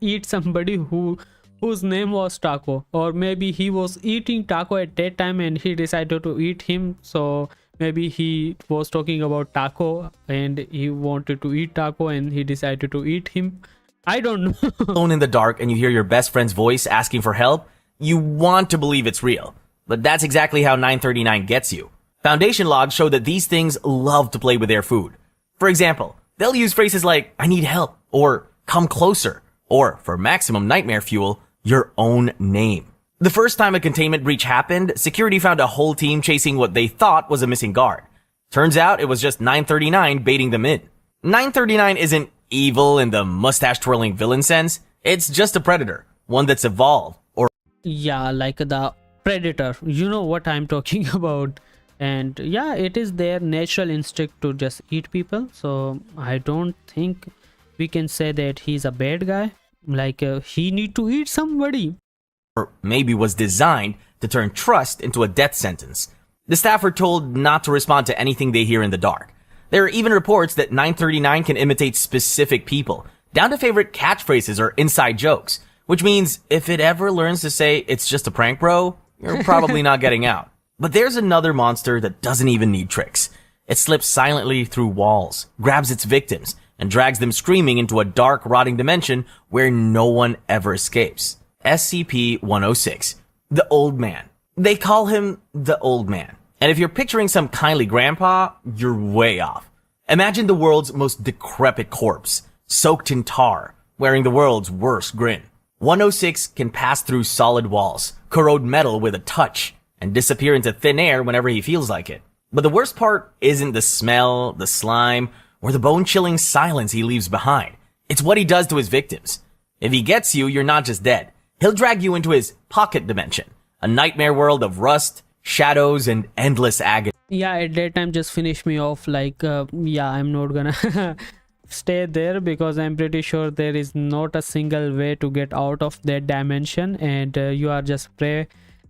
eat somebody whose name was Taco, or maybe he was eating taco at that time and he decided to eat him. So maybe he was talking about taco and he wanted to eat taco and he decided to eat him. I don't know. Alone in the dark and you hear your best friend's voice asking for help, you want to believe it's real. But that's exactly how 939 gets you. Foundation logs show that these things love to play with their food. For example, they'll use phrases like, "I need help," or "come closer," or, for maximum nightmare fuel, your own name. The first time a containment breach happened, security found a whole team chasing what they thought was a missing guard. Turns out it was just 939 baiting them in. 939 isn't evil in the mustache-twirling villain sense. It's just a predator, one that's evolved, or... Yeah, like the predator. You know what I'm talking about. And yeah, it is their natural instinct to just eat people. So I don't think we can say that he's a bad guy. Like he need to eat somebody. Or maybe was designed to turn trust into a death sentence. The staff are told not to respond to anything they hear in the dark. There are even reports that 939 can imitate specific people, down to favorite catchphrases or inside jokes, which means if it ever learns to say it's just a prank, bro, you're probably not getting out. But there's another monster that doesn't even need tricks. It slips silently through walls, grabs its victims, and drags them screaming into a dark, rotting dimension where no one ever escapes. SCP-106. The Old Man. They call him the Old Man. And if you're picturing some kindly grandpa, you're way off. Imagine the world's most decrepit corpse, soaked in tar, wearing the world's worst grin. 106 can pass through solid walls, corrode metal with a touch, and disappear into thin air whenever he feels like it. But the worst part isn't the smell, the slime, or the bone-chilling silence he leaves behind. It's what he does to his victims. If he gets you, you're not just dead. He'll drag you into his pocket dimension, a nightmare world of rust, shadows, and endless agony. Yeah, at that time just finish me off like, yeah, I'm not gonna stay there because I'm pretty sure there is not a single way to get out of that dimension, and you are just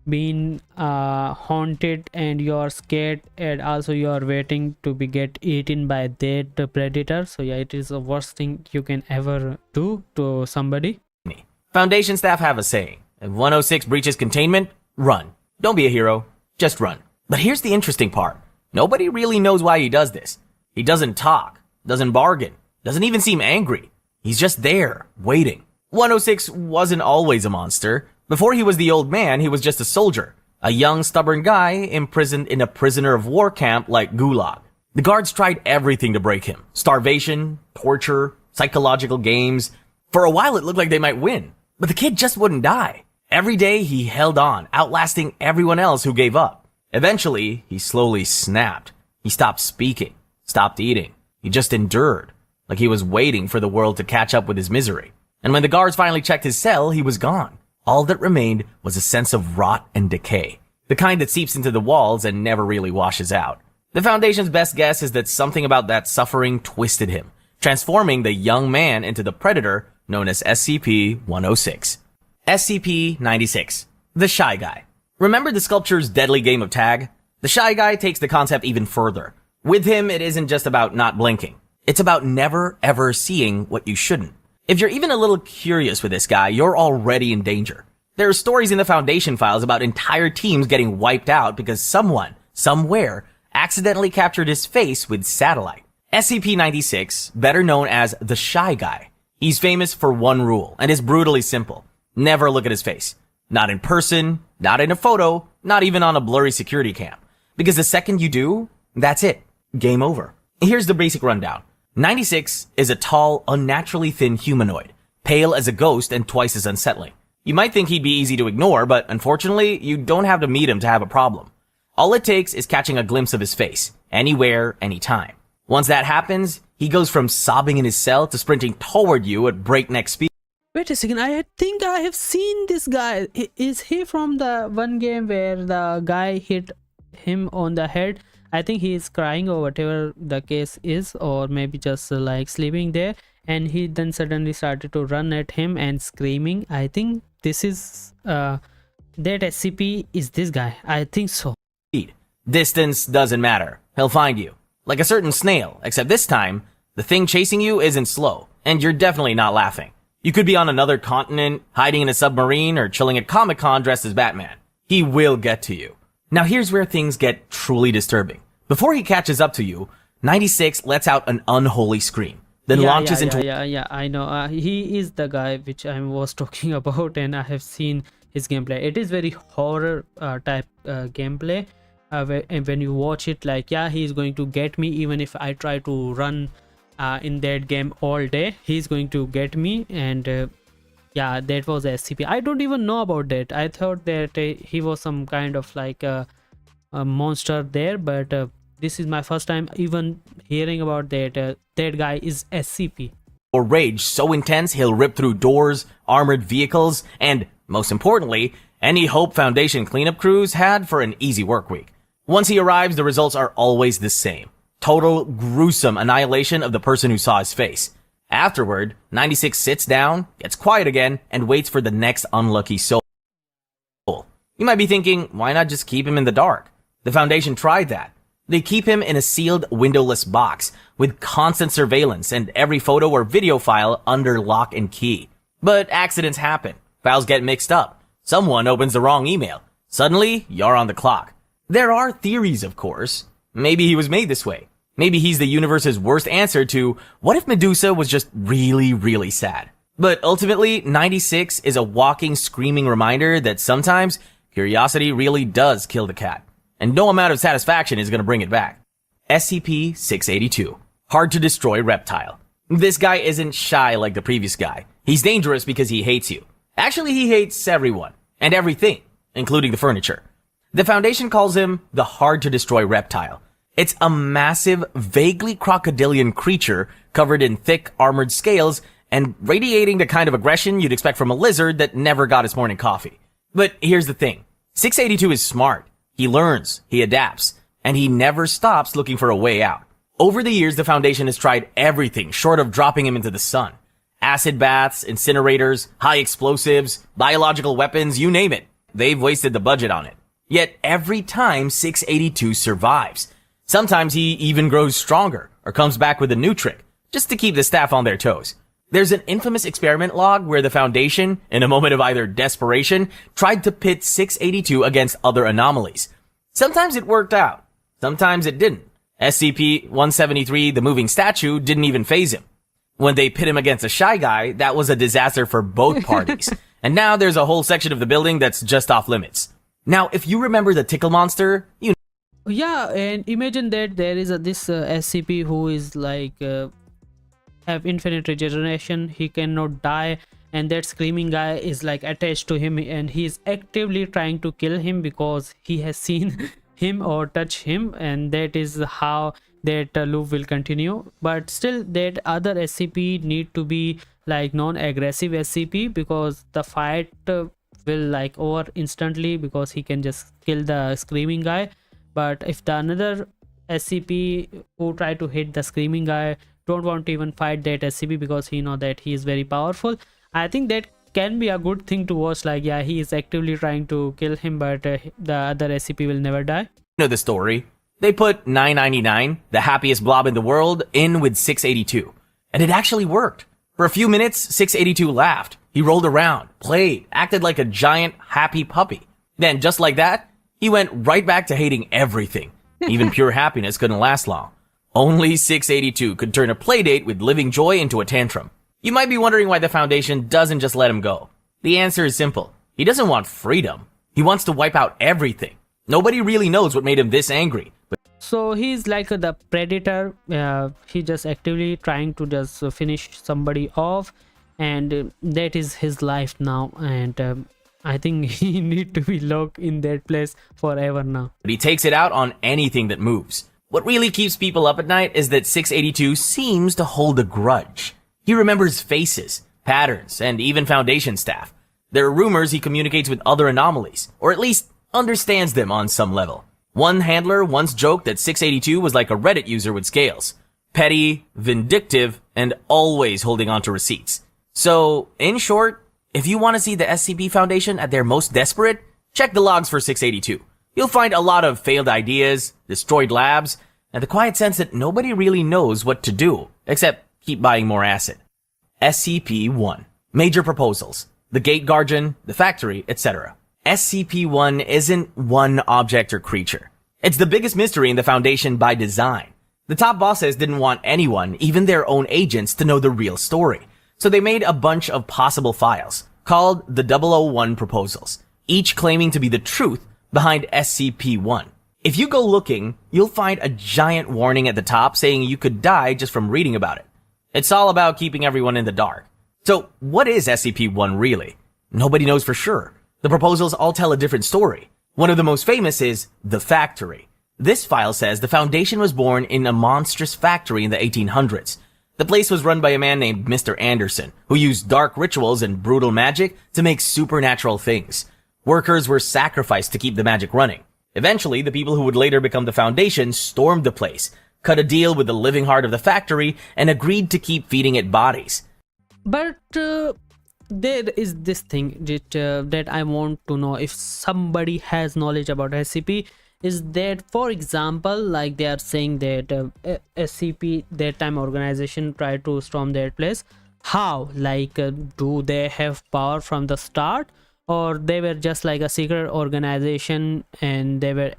being haunted and you're scared, and also you are waiting to get eaten by that predator. So yeah, it is the worst thing you can ever do to somebody. Foundation staff have a saying: if 106 breaches containment, run. Don't be a hero, just run. But here's the interesting part. Nobody really knows why he does this. He doesn't talk, doesn't bargain, doesn't even seem angry. He's just there, waiting. 106 wasn't always a monster. Before he was the Old Man, he was just a soldier. A young, stubborn guy imprisoned in a prisoner of war camp like Gulag. The guards tried everything to break him. Starvation, torture, psychological games. For a while it looked like they might win. But the kid just wouldn't die. Every day he held on, outlasting everyone else who gave up. Eventually, he slowly snapped. He stopped speaking, stopped eating. He just endured, like he was waiting for the world to catch up with his misery. And when the guards finally checked his cell, he was gone. All that remained was a sense of rot and decay, the kind that seeps into the walls and never really washes out. The Foundation's best guess is that something about that suffering twisted him, transforming the young man into the predator known as SCP-106. SCP-96. The Shy Guy. Remember the sculpture's deadly game of tag? The Shy Guy takes the concept even further. With him, it isn't just about not blinking. It's about never ever seeing what you shouldn't. If you're even a little curious with this guy, you're already in danger. There are stories in the Foundation files about entire teams getting wiped out because someone, somewhere, accidentally captured his face with satellite. SCP-96, better known as the Shy Guy. He's famous for one rule, and it's brutally simple. Never look at his face. Not in person, not in a photo, not even on a blurry security cam. Because the second you do, that's it. Game over. Here's the basic rundown. 96 is a tall, unnaturally thin humanoid, pale as a ghost and twice as unsettling. You might think he'd be easy to ignore, but unfortunately, you don't have to meet him to have a problem. All it takes is catching a glimpse of his face, anywhere, anytime. Once that happens, he goes from sobbing in his cell to sprinting toward you at breakneck speed. Wait a second, I think I have seen this guy. Is he from the one game where the guy hit him on the head? I think he is crying or whatever the case is, or maybe just like sleeping there, and he then suddenly started to run at him and screaming. I think this is that SCP is this guy. I think so. Distance doesn't matter. He'll find you. Like a certain snail, except this time, the thing chasing you isn't slow, and you're definitely not laughing. You could be on another continent, hiding in a submarine, or chilling at Comic-Con dressed as Batman. He will get to you. Now here's where things get truly disturbing. Before he catches up to you, 96 lets out an unholy scream, then launches into... Yeah, I know. He is the guy which I was talking about, and I have seen his gameplay. It is very horror type gameplay. When you watch it, like, yeah, he's going to get me. Even if I try to run in that game all day, he's going to get me. And yeah, that was SCP. I don't even know about that. I thought that he was some kind of like a monster there, but this is my first time even hearing about that. That guy is SCP. Or rage so intense he'll rip through doors, armored vehicles, and, most importantly, any hope Foundation cleanup crews had for an easy work week. Once he arrives, the results are always the same. Total, gruesome annihilation of the person who saw his face. Afterward, 96 sits down, gets quiet again, and waits for the next unlucky soul. You might be thinking, why not just keep him in the dark? The Foundation tried that. They keep him in a sealed, windowless box with constant surveillance and every photo or video file under lock and key. But accidents happen. Files get mixed up. Someone opens the wrong email. Suddenly, you're on the clock. There are theories, of course. Maybe he was made this way. Maybe he's the universe's worst answer to, what if Medusa was just really, really sad? But ultimately, 96 is a walking, screaming reminder that sometimes curiosity really does kill the cat. And no amount of satisfaction is going to bring it back. SCP-682. Hard to destroy reptile. This guy isn't shy like the previous guy. He's dangerous because he hates you. Actually, he hates everyone. And everything. Including the furniture. The Foundation calls him the hard-to-destroy reptile. It's a massive, vaguely crocodilian creature covered in thick, armored scales and radiating the kind of aggression you'd expect from a lizard that never got its morning coffee. But here's the thing. 682 is smart. He learns, he adapts, and he never stops looking for a way out. Over the years, the Foundation has tried everything short of dropping him into the sun. Acid baths, incinerators, high explosives, biological weapons, you name it. They've wasted the budget on it. Yet every time 682 survives. Sometimes he even grows stronger or comes back with a new trick, just to keep the staff on their toes. There's an infamous experiment log where the Foundation, in a moment of either desperation, tried to pit 682 against other anomalies. Sometimes it worked out. Sometimes it didn't. SCP-173, the moving statue, didn't even faze him. When they pit him against a Shy Guy, that was a disaster for both parties. And now there's a whole section of the building that's just off limits. Now, if you remember the Tickle Monster, you know. Yeah, and imagine that there is this SCP who is like have infinite regeneration. He cannot die, and that screaming guy is like attached to him, and he is actively trying to kill him because he has seen him or touch him, and that is how that loop will continue. But still, that other SCP need to be like non-aggressive SCP because the fight will like over instantly because he can just kill the screaming guy. But if the another SCP who try to hit the screaming guy don't want to even fight that SCP because he know that he is very powerful, I think that can be a good thing to watch. Like, yeah, he is actively trying to kill him, but the other SCP will never die. know the story. They put 999, the happiest blob in the world, in with 682. And it actually worked. For a few minutes, 682 laughed. He rolled around, played, acted like a giant happy puppy. Then, just like that, he went right back to hating everything. Even pure happiness couldn't last long. Only 682 could turn a playdate with living joy into a tantrum. You might be wondering why the Foundation doesn't just let him go. The answer is simple. He doesn't want freedom. He wants to wipe out everything. Nobody really knows what made him this angry. So he's like the predator. He just actively trying to just finish somebody off, and that is his life now. And I think he need to be locked in that place forever now. But he takes it out on anything that moves. What really keeps people up at night is that 682 seems to hold a grudge. He remembers faces, patterns, and even Foundation staff. There are rumors he communicates with other anomalies, or at least understands them on some level. One handler once joked that 682 was like a Reddit user with scales. Petty, vindictive, and always holding on to receipts. So, in short, if you want to see the SCP Foundation at their most desperate, check the logs for 682. You'll find a lot of failed ideas, destroyed labs, and the quiet sense that nobody really knows what to do, except keep buying more acid. SCP-1. Major proposals. The Gate Guardian, the factory, etc. SCP-1 isn't one object or creature. It's the biggest mystery in the Foundation by design. The top bosses didn't want anyone, even their own agents, to know the real story. So they made a bunch of possible files, called the 001 proposals, each claiming to be the truth behind SCP-1. If you go looking, you'll find a giant warning at the top saying you could die just from reading about it. It's all about keeping everyone in the dark. So what is SCP-1 really? Nobody knows for sure. The proposals all tell a different story. One of the most famous is the factory. This file says the Foundation was born in a monstrous factory in the 1800s. The place was run by a man named Mr. Anderson, who used dark rituals and brutal magic to make supernatural things. Workers were sacrificed to keep the magic running. Eventually, the people who would later become the Foundation stormed the place, cut a deal with the living heart of the factory, and agreed to keep feeding it bodies. But there is this thing that I want to know if somebody has knowledge about SCP. Is that, for example, like they are saying that SCP, that time organization, tried to storm that place. How? Like, do they have power from the start? Or they were just like a secret organization and they were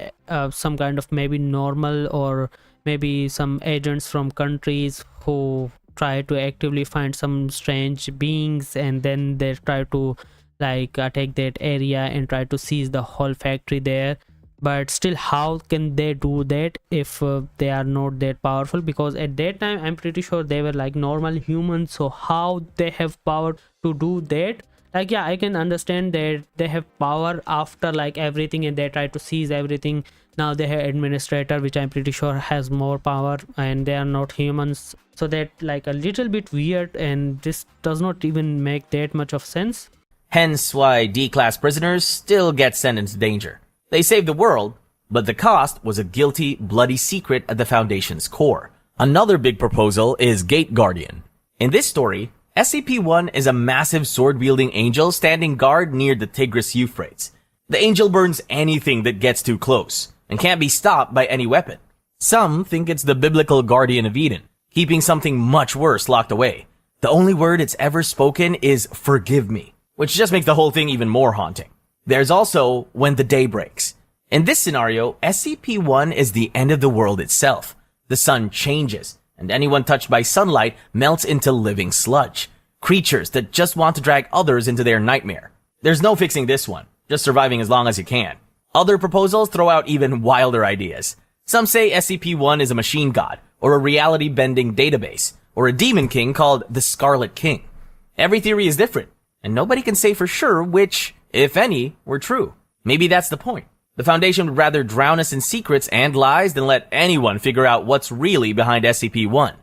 some kind of maybe normal, or maybe some agents from countries who try to actively find some strange beings, and then they try to like attack that area and try to seize the whole factory there. But still, how can they do that if they are not that powerful? Because at that time I'm pretty sure they were like normal humans, so how they have power to do that? Like, yeah, I can understand that they have power after like everything and they try to seize everything. Now they have administrator, which I'm pretty sure has more power, and they are not humans, so that like a little bit weird, and this does not even make that much of sense. Hence why D-class prisoners still get sent into danger. They saved the world, but the cost was a guilty, bloody secret at the Foundation's core. Another big proposal is Gate Guardian. In this story, SCP-1 is a massive sword-wielding angel standing guard near the Tigris-Euphrates. The angel burns anything that gets too close, and can't be stopped by any weapon. Some think it's the biblical Guardian of Eden, keeping something much worse locked away. The only word it's ever spoken is "forgive me," which just makes the whole thing even more haunting. There's also When the Day Breaks. In this scenario, SCP-1 is the end of the world itself. The sun changes, and anyone touched by sunlight melts into living sludge. Creatures that just want to drag others into their nightmare. There's no fixing this one, just surviving as long as you can. Other proposals throw out even wilder ideas. Some say SCP-1 is a machine god, or a reality-bending database, or a demon king called the Scarlet King. Every theory is different, and nobody can say for sure which, if any, were true. Maybe that's the point. The Foundation would rather drown us in secrets and lies than let anyone figure out what's really behind SCP-1.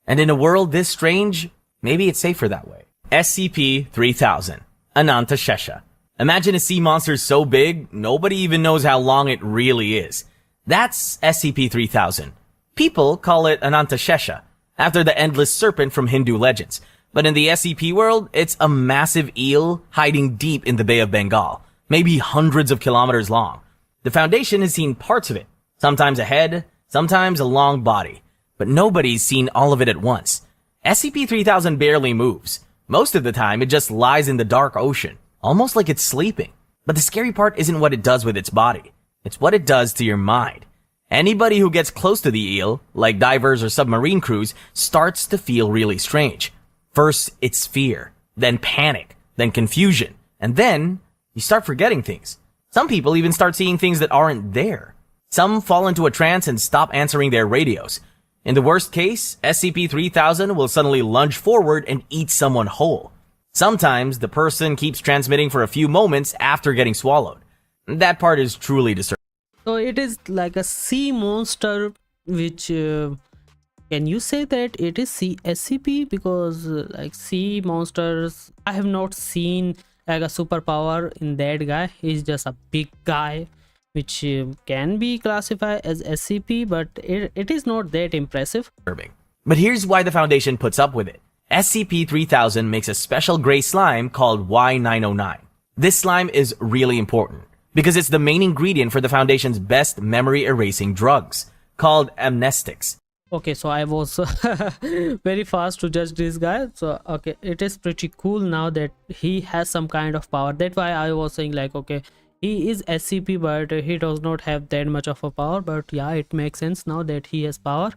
And in a world this strange, maybe it's safer that way. SCP-3000. Ananta Shesha. Imagine a sea monster so big, nobody even knows how long it really is. That's SCP-3000. People call it Ananta Shesha, after the endless serpent from Hindu legends. But in the SCP world, it's a massive eel hiding deep in the Bay of Bengal, maybe hundreds of kilometers long. The Foundation has seen parts of it. Sometimes a head, sometimes a long body. But nobody's seen all of it at once. SCP-3000 barely moves. Most of the time, it just lies in the dark ocean, almost like it's sleeping. But the scary part isn't what it does with its body. It's what it does to your mind. Anybody who gets close to the eel, like divers or submarine crews, starts to feel really strange. First, it's fear, then panic, then confusion, and then you start forgetting things. Some people even start seeing things that aren't there. Some fall into a trance and stop answering their radios. In the worst case, SCP-3000 will suddenly lunge forward and eat someone whole. Sometimes the person keeps transmitting for a few moments after getting swallowed. That part is truly disturbing. So it is like a sea monster, which can you say that it is sea SCP? Because like sea monsters, I have not seen like a superpower in that guy. He's just a big guy, which can be classified as SCP, but it is not that impressive. But here's why the Foundation puts up with it. SCP-3000 makes a special gray slime called Y909. This slime is really important because it's the main ingredient for the Foundation's best memory-erasing drugs, called amnestics. Okay, so I was very fast to judge this guy. So okay, it is pretty cool now that he has some kind of power. That's why I was saying like, okay, he is SCP, but he does not have that much of a power. But yeah, it makes sense now that he has power.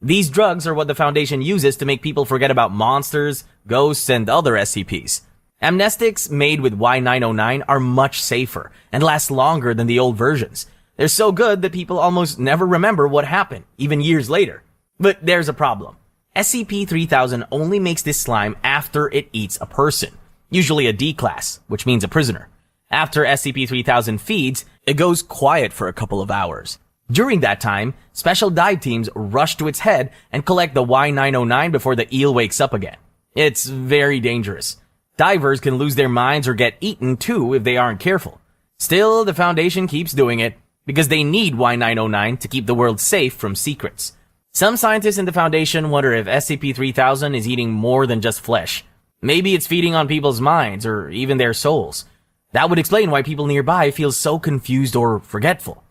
These drugs are what the Foundation uses to make people forget about monsters, ghosts, and other SCPs. Amnestics made with Y909 are much safer and last longer than the old versions. They're so good that people almost never remember what happened, even years later. But there's a problem. SCP-3000 only makes this slime after it eats a person, usually a D-class, which means a prisoner. After SCP-3000 feeds, it goes quiet for a couple of hours. During that time, special dive teams rush to its head and collect the Y909 before the eel wakes up again. It's very dangerous. Divers can lose their minds or get eaten too if they aren't careful. Still, the Foundation keeps doing it because they need Y909 to keep the world safe from secrets. Some scientists in the Foundation wonder if SCP-3000 is eating more than just flesh. Maybe it's feeding on people's minds or even their souls. That would explain why people nearby feel so confused or forgetful.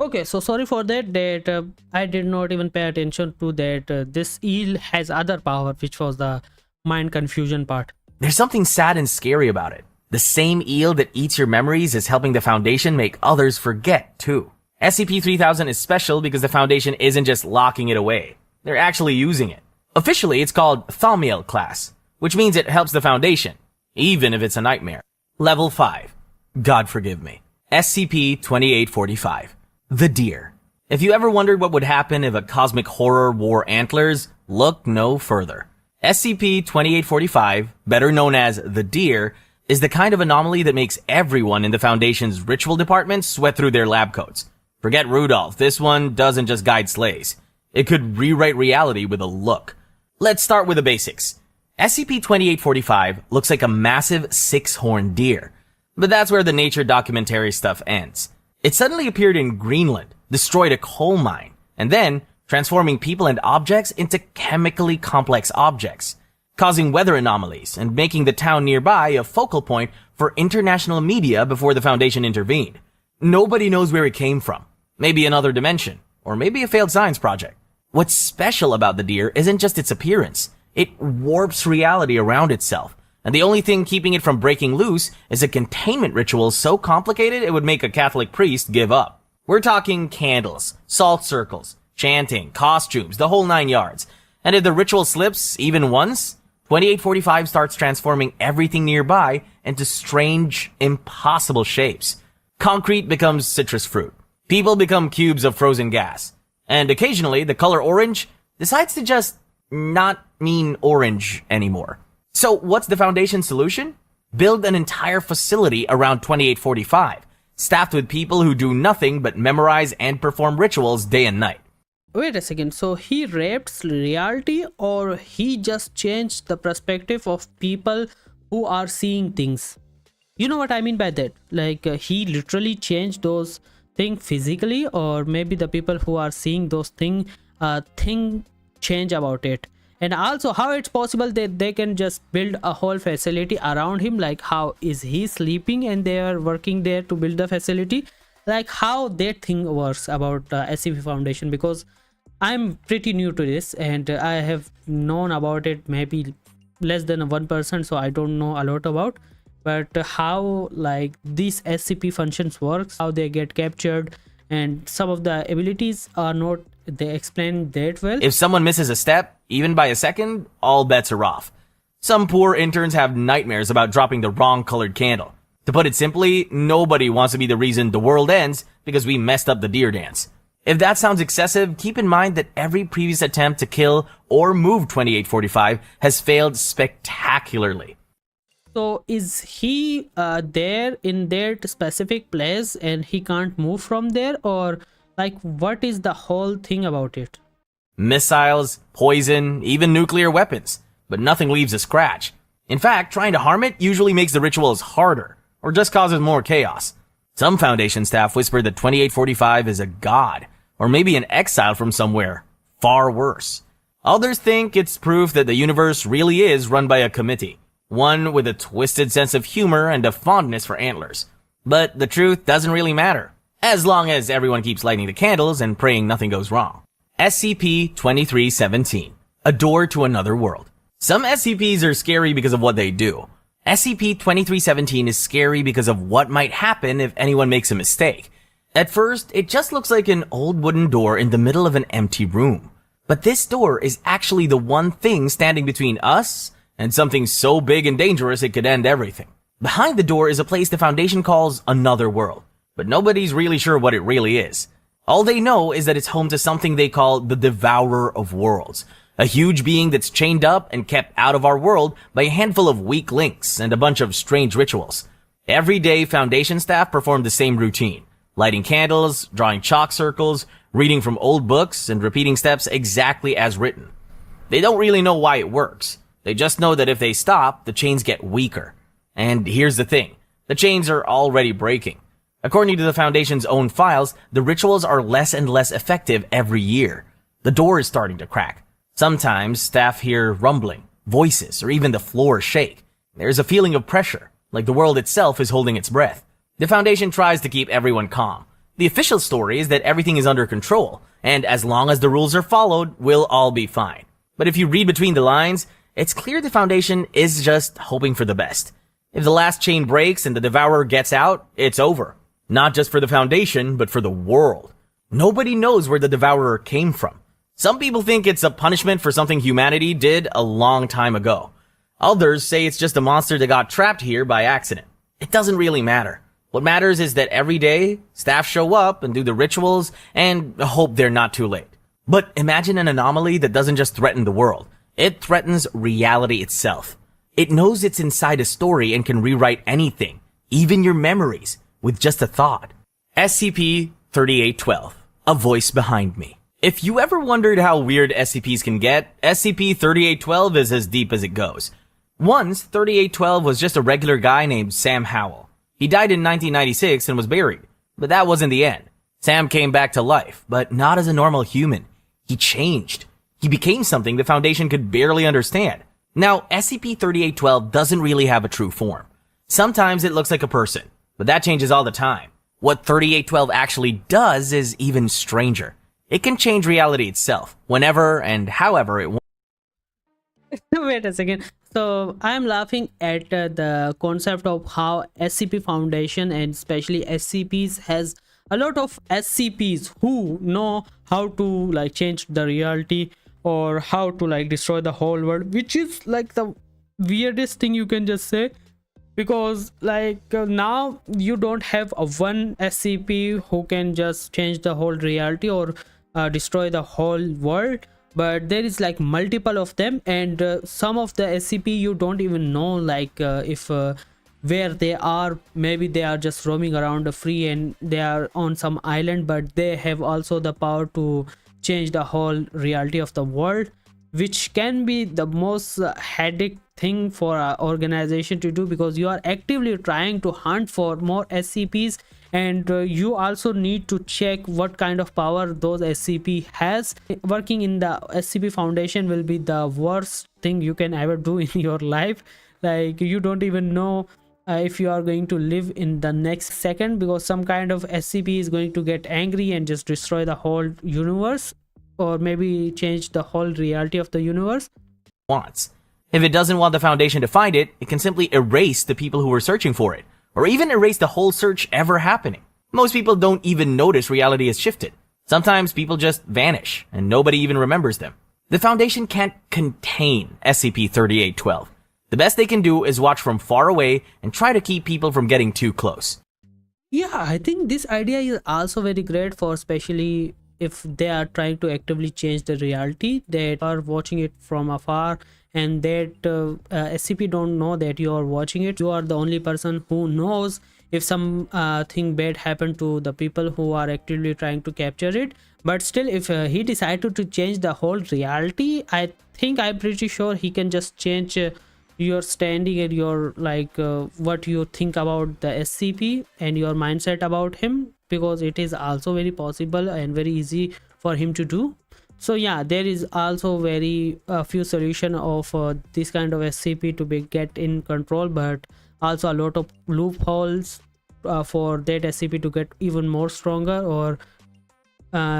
Okay, so sorry for that I did not even pay attention to that this eel has other power, which was the mind confusion part. There's something sad and scary about it. The same eel that eats your memories is helping the Foundation make others forget, too. SCP-3000 is special because the Foundation isn't just locking it away. They're actually using it. Officially, it's called Thaumiel class, which means it helps the Foundation, even if it's a nightmare. Level 5. God forgive me. SCP-2845. The Deer. If you ever wondered what would happen if a cosmic horror wore antlers, look no further. SCP-2845, better known as the Deer, is the kind of anomaly that makes everyone in the Foundation's ritual department sweat through their lab coats. Forget Rudolph, this one doesn't just guide slays. It could rewrite reality with a look. Let's start with the basics. SCP-2845 looks like a massive six-horned deer. But that's where the nature documentary stuff ends. It suddenly appeared in Greenland, destroyed a coal mine, and then transforming people and objects into chemically complex objects, causing weather anomalies and making the town nearby a focal point for international media before the Foundation intervened. Nobody knows where it came from. Maybe another dimension, or maybe a failed science project. What's special about the deer isn't just its appearance. It warps reality around itself, and the only thing keeping it from breaking loose is a containment ritual so complicated it would make a Catholic priest give up. We're talking candles, salt circles, chanting, costumes, the whole 9 yards. And if the ritual slips even once, 2845 starts transforming everything nearby into strange, impossible shapes. Concrete becomes citrus fruit. People become cubes of frozen gas. And occasionally, the color orange decides to just not mean orange anymore. So what's the Foundation's solution? Build an entire facility around 2845, staffed with people who do nothing but memorize and perform rituals day and night. Wait a second, so he raped reality, or he just changed the perspective of people who are seeing things? You know what I mean by that? Like he literally changed those things physically, or maybe the people who are seeing those things change about it. And also, how it's possible that they can just build a whole facility around him? Like how is he sleeping and they are working there to build the facility? like how that thing works about SCP Foundation, because I'm pretty new to this and I have known about it maybe less than 1%, so I don't know a lot about. But how like these SCP functions works, how they get captured, and some of the abilities are not they explain that well. If someone misses a step, even by a second, all bets are off. Some poor interns have nightmares about dropping the wrong colored candle. To put it simply, nobody wants to be the reason the world ends because we messed up the deer dance. If that sounds excessive, keep in mind that every previous attempt to kill or move 2845 has failed spectacularly. So is he there in that specific place and he can't move from there, or like what is the whole thing about it? Missiles, poison, even nuclear weapons, but nothing leaves a scratch. In fact, trying to harm it usually makes the rituals harder, or just causes more chaos. Some Foundation staff whisper that 2845 is a god, or maybe an exile from somewhere far worse. Others think it's proof that the universe really is run by a committee, one with a twisted sense of humor and a fondness for antlers. But the truth doesn't really matter, as long as everyone keeps lighting the candles and praying nothing goes wrong. SCP-2317, a door to another world. Some SCPs are scary because of what they do. SCP-2317 is scary because of what might happen if anyone makes a mistake. At first, it just looks like an old wooden door in the middle of an empty room. But this door is actually the one thing standing between us and something so big and dangerous it could end everything. Behind the door is a place the Foundation calls another world, but nobody's really sure what it really is. All they know is that it's home to something they call the Devourer of Worlds, a huge being that's chained up and kept out of our world by a handful of weak links and a bunch of strange rituals. Every day, Foundation staff perform the same routine, lighting candles, drawing chalk circles, reading from old books, and repeating steps exactly as written. They don't really know why it works. They just know that if they stop, the chains get weaker. And here's the thing. The chains are already breaking. According to the Foundation's own files, the rituals are less and less effective every year. The door is starting to crack. Sometimes staff hear rumbling, voices, or even the floor shake. There's a feeling of pressure, like the world itself is holding its breath. The Foundation tries to keep everyone calm. The official story is that everything is under control, and as long as the rules are followed, we'll all be fine. But if you read between the lines, it's clear the Foundation is just hoping for the best. If the last chain breaks and the Devourer gets out, it's over. Not just for the Foundation, but for the world. Nobody knows where the Devourer came from. Some people think it's a punishment for something humanity did a long time ago. Others say it's just a monster that got trapped here by accident. It doesn't really matter. What matters is that every day, staff show up and do the rituals and hope they're not too late. But imagine an anomaly that doesn't just threaten the world. It threatens reality itself. It knows it's inside a story and can rewrite anything, even your memories, with just a thought. SCP-3812, a voice behind me. If you ever wondered how weird SCPs can get, SCP-3812 is as deep as it goes. Once, 3812 was just a regular guy named Sam Howell. He died in 1996 and was buried, but that wasn't the end. Sam came back to life, but not as a normal human. He changed. He became something the Foundation could barely understand. Now, SCP-3812 doesn't really have a true form. Sometimes it looks like a person, but that changes all the time. What 3812 actually does is even stranger. It can change reality itself, whenever and however it wants. Wait a second. So I'm laughing at the concept of how SCP Foundation and especially SCPs has a lot of SCPs who know how to like change the reality or how to like destroy the whole world, which is like the weirdest thing you can just say. Because like now you don't have a one SCP who can just change the whole reality or destroy the whole world, but there is like multiple of them, and some of the SCP you don't even know like if where they are. Maybe they are just roaming around free and they are on some island, but they have also the power to change the whole reality of the world, which can be the most headache thing for an organization to do, because you are actively trying to hunt for more SCPs, and you also need to check what kind of power those SCP has. Working in the SCP Foundation will be the worst thing you can ever do in your life. Like you don't even know if you are going to live in the next second, because some kind of SCP is going to get angry and just destroy the whole universe, or maybe change the whole reality of the universe. Wants. If it doesn't want the Foundation to find it, it can simply erase the people who were searching for it, or even erase the whole search ever happening. Most people don't even notice reality has shifted. Sometimes people just vanish, and nobody even remembers them. The Foundation can't contain SCP-3812. The best they can do is watch from far away and try to keep people from getting too close. Yeah, I think this idea is also very great for especially if they are trying to actively change the reality, that are watching it from afar, and that SCP don't know that you are watching it. You are the only person who knows if some thing bad happened to the people who are actively trying to capture it. But still, if he decided to change the whole reality, I think I'm pretty sure he can just change your standing and your what you think about the SCP and your mindset about him, because it is also very possible and very easy for him to do. So yeah, there is also very few solution of this kind of SCP to be get in control, but also a lot of loopholes for that SCP to get even more stronger, or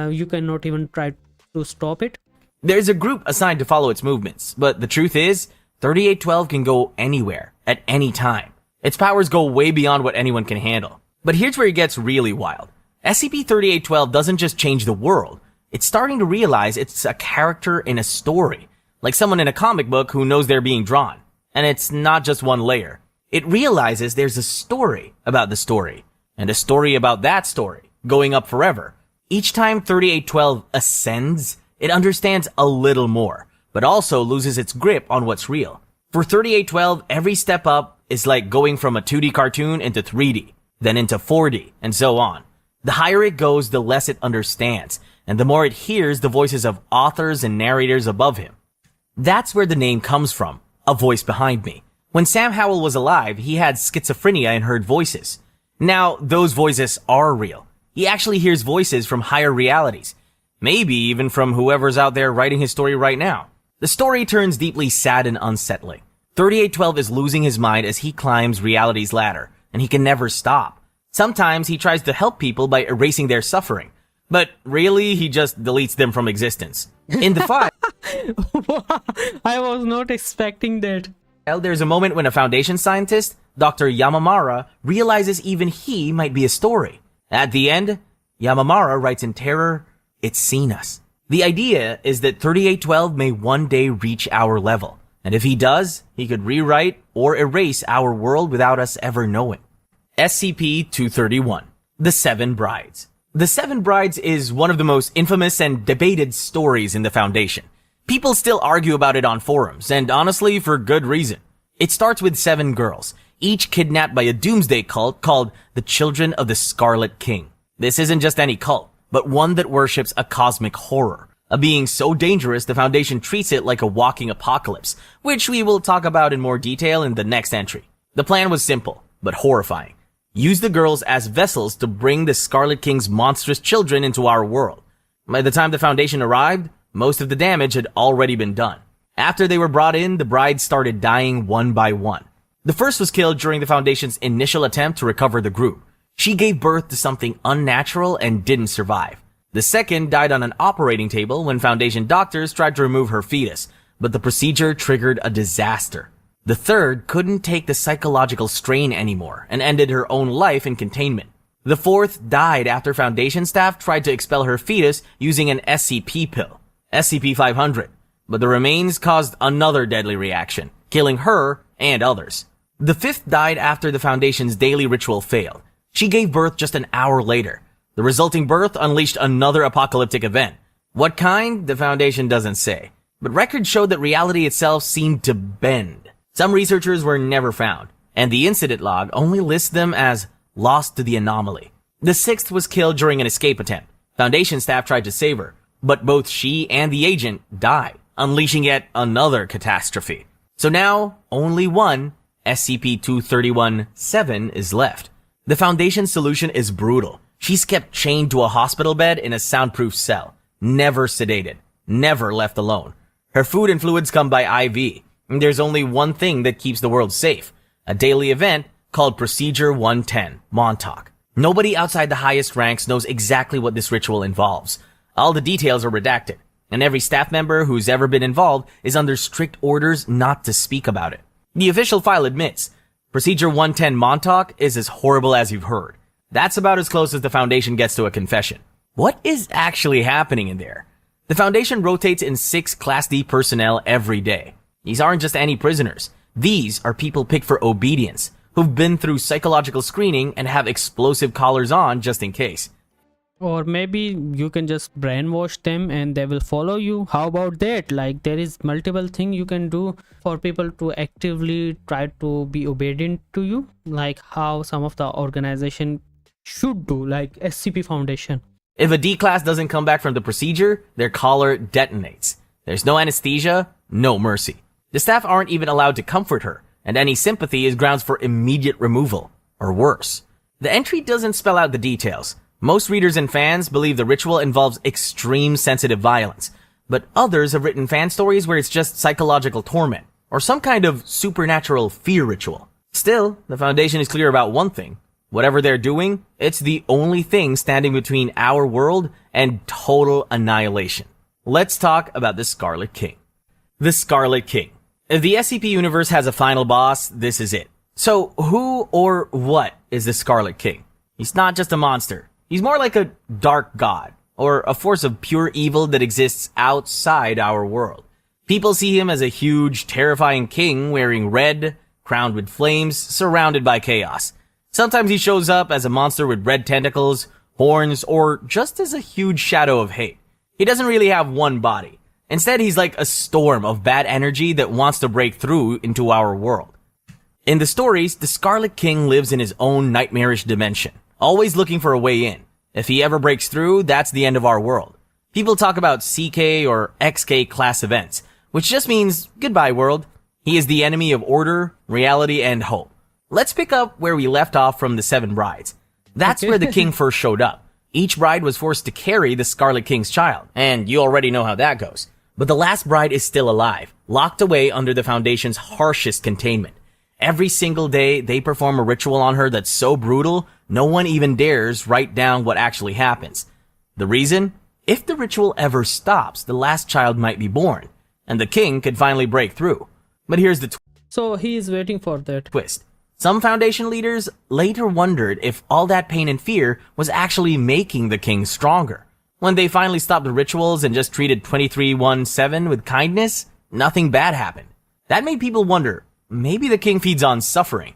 you cannot even try to stop it. There's a group assigned to follow its movements, but the truth is, 3812 can go anywhere, at any time. Its powers go way beyond what anyone can handle. But here's where it gets really wild. SCP-3812 doesn't just change the world, it's starting to realize it's a character in a story, like someone in a comic book who knows they're being drawn. And it's not just one layer. It realizes there's a story about the story, and a story about that story, going up forever. Each time 3812 ascends, it understands a little more, but also loses its grip on what's real. For 3812, every step up is like going from a 2D cartoon into 3D, then into 4D, and so on. The higher it goes, the less it understands, and the more it hears the voices of authors and narrators above him. That's where the name comes from, a voice behind me. When Sam Howell was alive, he had schizophrenia and heard voices. Now, those voices are real. He actually hears voices from higher realities, maybe even from whoever's out there writing his story right now. The story turns deeply sad and unsettling. 3812 is losing his mind as he climbs reality's ladder, and he can never stop. Sometimes he tries to help people by erasing their suffering, but really he just deletes them from existence. In the file, I was not expecting that. there's a moment when a Foundation scientist, Dr. Yamamara, realizes even he might be a story. At the end, Yamamara writes in terror, "It's seen us." The idea is that 3812 may one day reach our level, and if he does, he could rewrite or erase our world without us ever knowing. SCP-231, The Seven Brides. The Seven Brides is one of the most infamous and debated stories in the Foundation. People still argue about it on forums, and honestly, for good reason. It starts with 7 girls, each kidnapped by a doomsday cult called the Children of the Scarlet King. This isn't just any cult, but one that worships a cosmic horror, a being so dangerous the Foundation treats it like a walking apocalypse, which we will talk about in more detail in the next entry. The plan was simple, but horrifying. Use the girls as vessels to bring the Scarlet King's monstrous children into our world. By the time the Foundation arrived, most of the damage had already been done. After they were brought in, the brides started dying one by one. The first was killed during the Foundation's initial attempt to recover the group. She gave birth to something unnatural and didn't survive. The second died on an operating table when Foundation doctors tried to remove her fetus, but the procedure triggered a disaster. The third couldn't take the psychological strain anymore and ended her own life in containment. The fourth died after Foundation staff tried to expel her fetus using an SCP pill, SCP-500, but the remains caused another deadly reaction, killing her and others. The fifth died after the Foundation's daily ritual failed. She gave birth just an hour later. The resulting birth unleashed another apocalyptic event. What kind, the Foundation doesn't say, but records showed that reality itself seemed to bend. Some researchers were never found, and the incident log only lists them as lost to the anomaly. The sixth was killed during an escape attempt. Foundation staff tried to save her, but both she and the agent died, unleashing yet another catastrophe. So now, only one, SCP-231-7, is left. The Foundation's solution is brutal. She's kept chained to a hospital bed in a soundproof cell, never sedated, never left alone. Her food and fluids come by IV. There's only one thing that keeps the world safe, a daily event called Procedure 110, Montauk. Nobody outside the highest ranks knows exactly what this ritual involves. All the details are redacted, and every staff member who's ever been involved is under strict orders not to speak about it. The official file admits, Procedure 110 Montauk is as horrible as you've heard. That's about as close as the Foundation gets to a confession. What is actually happening in there? The Foundation rotates in 6 Class D personnel every day. These aren't just any prisoners. These are people picked for obedience, who've been through psychological screening and have explosive collars on just in case. Or maybe you can just brainwash them and they will follow you. How about that? Like, there is multiple things you can do for people to actively try to be obedient to you, like how some of the organization should do, like SCP Foundation. If a D class doesn't come back from the procedure, their collar detonates. There's no anesthesia, no mercy. The staff aren't even allowed to comfort her, and any sympathy is grounds for immediate removal, or worse. The entry doesn't spell out the details. Most readers and fans believe the ritual involves extreme sensitive violence, but others have written fan stories where it's just psychological torment, or some kind of supernatural fear ritual. Still, the Foundation is clear about one thing. Whatever they're doing, it's the only thing standing between our world and total annihilation. Let's talk about the Scarlet King. The Scarlet King. If the SCP universe has a final boss, this is it. So who or what is the Scarlet King? He's not just a monster. He's more like a dark god, or a force of pure evil that exists outside our world. People see him as a huge, terrifying king wearing red, crowned with flames, surrounded by chaos. Sometimes he shows up as a monster with red tentacles, horns, or just as a huge shadow of hate. He doesn't really have one body. Instead, he's like a storm of bad energy that wants to break through into our world. In the stories, the Scarlet King lives in his own nightmarish dimension, always looking for a way in. If he ever breaks through, that's the end of our world. People talk about CK or XK class events, which just means goodbye world. He is the enemy of order, reality, and hope. Let's pick up where we left off from the 7 brides. That's where the king first showed up. Each bride was forced to carry the Scarlet King's child, and you already know how that goes. But the last bride is still alive, locked away under the Foundation's harshest containment. Every single day, they perform a ritual on her that's so brutal, no one even dares write down what actually happens. The reason? If the ritual ever stops, the last child might be born, and the king could finally break through. But here's the So he is waiting for that twist. Some Foundation leaders later wondered if all that pain and fear was actually making the king stronger. When they finally stopped the rituals and just treated 2317 with kindness, nothing bad happened. That made people wonder, maybe the king feeds on suffering.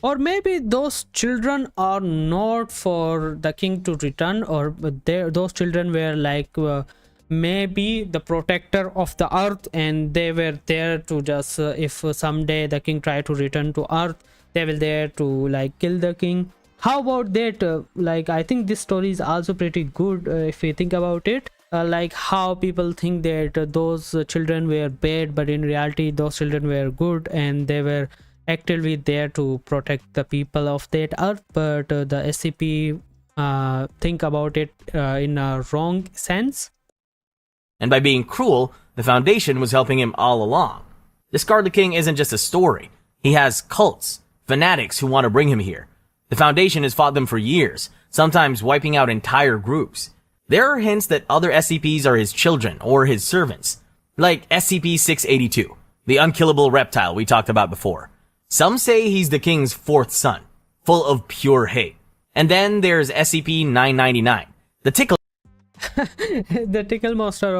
Or maybe those children are not for the king to return, or those children were like maybe the protector of the earth, and they were there to just if someday the king tried to return to earth, they will there to like kill the king. How about that? Like, I think this story is also pretty good if we think about it. Like how people think that those children were bad, but in reality those children were good, and they were actively there to protect the people of that earth. But the SCP think about it in a wrong sense. And by being cruel, the Foundation was helping him all along. The Scarlet King isn't just a story. He has cults, fanatics who want to bring him here. The Foundation has fought them for years, sometimes wiping out entire groups. There are hints that other SCPs are his children or his servants, like SCP-682, the unkillable reptile we talked about before. Some say he's the king's 4th son, full of pure hate. And then there's SCP-999, the tickle The tickle monster.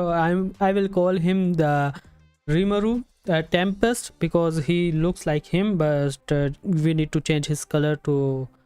I will call him the Rimuru Tempest, because he looks like him, but we need to change his color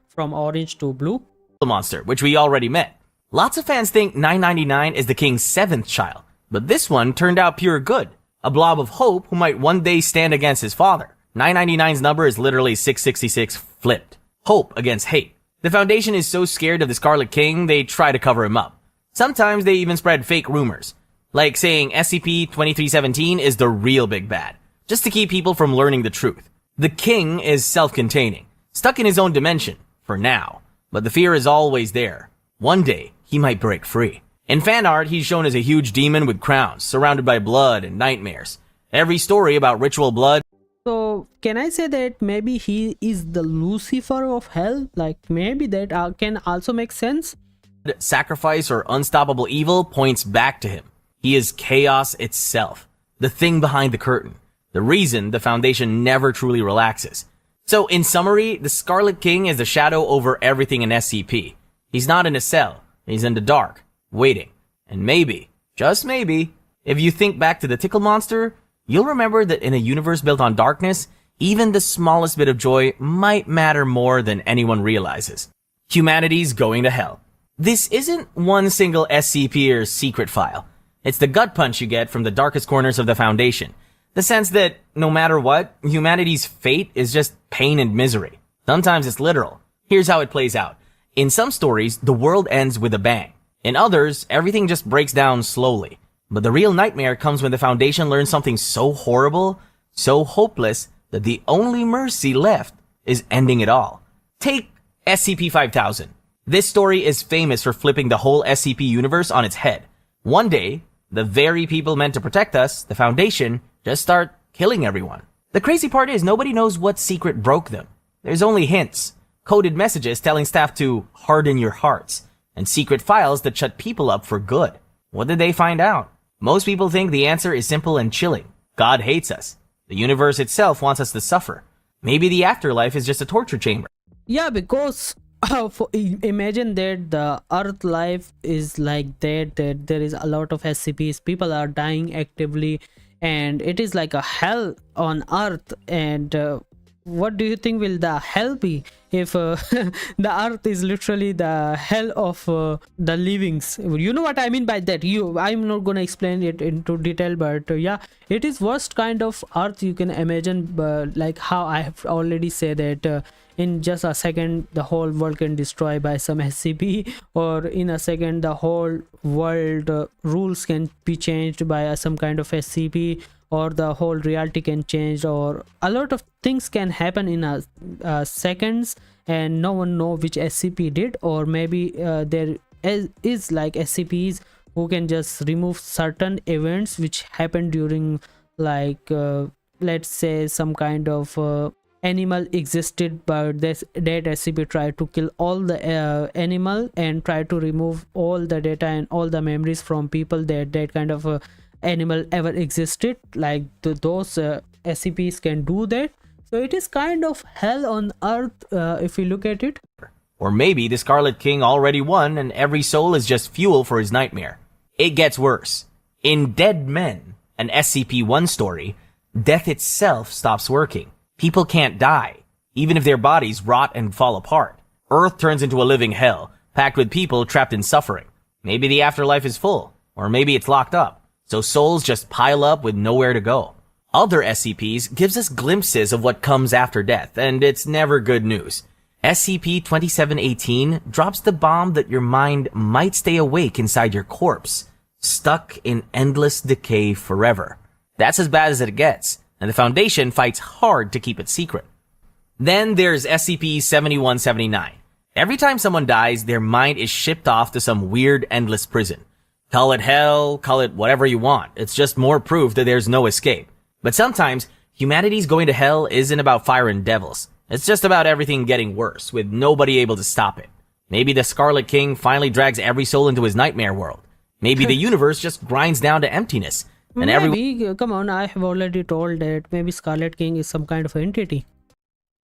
from orange to blue. monster, which we already met. Lots of fans think 999 is the king's 7th child, but this one turned out pure good, a blob of hope who might one day stand against his father. 999's number is literally 666 flipped. Hope against hate. The Foundation is so scared of the Scarlet King, they try to cover him up. Sometimes they even spread fake rumors, like saying SCP-2317 is the real big bad, just to keep people from learning the truth. The king is self-containing, stuck in his own dimension, for now, but the fear is always there. One day, he might break free. In fan art, he's shown as a huge demon with crowns, surrounded by blood and nightmares. Every story about ritual blood So can I say that maybe he is the Lucifer of hell? Like maybe that can also make sense. Sacrifice or unstoppable evil points back to him. He is chaos itself, the thing behind the curtain, the reason the Foundation never truly relaxes. So in summary, the Scarlet King is the shadow over everything in SCP. He's not in a cell, he's in the dark, waiting. And maybe, just maybe, if you think back to the Tickle Monster, you'll remember that in a universe built on darkness, even the smallest bit of joy might matter more than anyone realizes. Humanity's going to hell. This isn't one single SCP or secret file. It's the gut punch you get from the darkest corners of the Foundation. The sense that, no matter what, humanity's fate is just pain and misery. Sometimes it's literal. Here's how it plays out. In some stories, the world ends with a bang. In others, everything just breaks down slowly. But the real nightmare comes when the Foundation learns something so horrible, so hopeless, that the only mercy left is ending it all. Take SCP-5000. This story is famous for flipping the whole SCP universe on its head. One day, the very people meant to protect us, the Foundation, just start killing everyone. The crazy part is nobody knows what secret broke them. There's only hints, coded messages telling staff to harden your hearts, and secret files that shut people up for good. What did they find out? Most people think the answer is simple and chilling. God hates us. The universe itself wants us to suffer. Maybe the afterlife is just a torture chamber. Yeah, because imagine that the Earth life is like that there is a lot of SCPs, people are dying actively, and it is like a hell on Earth. And what do you think will the hell be if the Earth is literally the hell of the livings? You know what I mean by that. I'm not gonna explain it into detail, but yeah, it is worst kind of Earth you can imagine. Like how I have already said that in just a second the whole world can destroy by some SCP, or in a second the whole world rules can be changed by some kind of SCP, or the whole reality can change, or a lot of things can happen in a seconds, and no one know which SCP did. Or maybe there is like SCPs who can just remove certain events which happened during like let's say some kind of animal existed, but this that SCP tried to kill all the animal and try to remove all the data and all the memories from people that kind of animal ever existed. Like those SCPs can do that. So it is kind of hell on Earth if you look at it. Or maybe the Scarlet King already won and every soul is just fuel for his nightmare. It gets worse. In Dead Men, an SCP-1 story, death itself stops working. People can't die, even if their bodies rot and fall apart. Earth turns into a living hell, packed with people trapped in suffering. Maybe the afterlife is full, or maybe it's locked up, so souls just pile up with nowhere to go. Other SCPs gives us glimpses of what comes after death, and it's never good news. SCP-2718 drops the bomb that your mind might stay awake inside your corpse, stuck in endless decay forever. That's as bad as it gets, and the Foundation fights hard to keep it secret. Then there's SCP-7179. Every time someone dies, their mind is shipped off to some weird endless prison. Call it hell, call it whatever you want. It's just more proof that there's no escape. But sometimes, humanity's going to hell isn't about fire and devils. It's just about everything getting worse, with nobody able to stop it. Maybe the Scarlet King finally drags every soul into his nightmare world. Maybe the universe just grinds down to emptiness. And maybe, come on, I have already told that maybe Scarlet King is some kind of entity.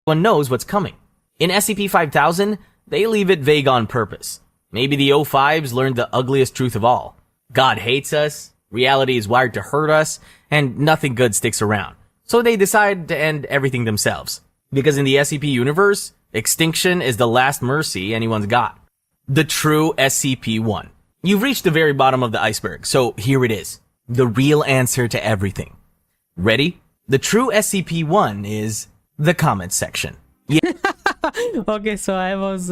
everyone knows what's coming. In SCP-5000, they leave it vague on purpose. Maybe the O5s learned the ugliest truth of all. God hates us, reality is wired to hurt us, and nothing good sticks around. So they decide to end everything themselves. Because in the SCP universe, extinction is the last mercy anyone's got. The true SCP-1. You've reached the very bottom of the iceberg, so here it is. The real answer to everything. Ready? The true SCP-1 is the comments section. Yeah. Okay, so I was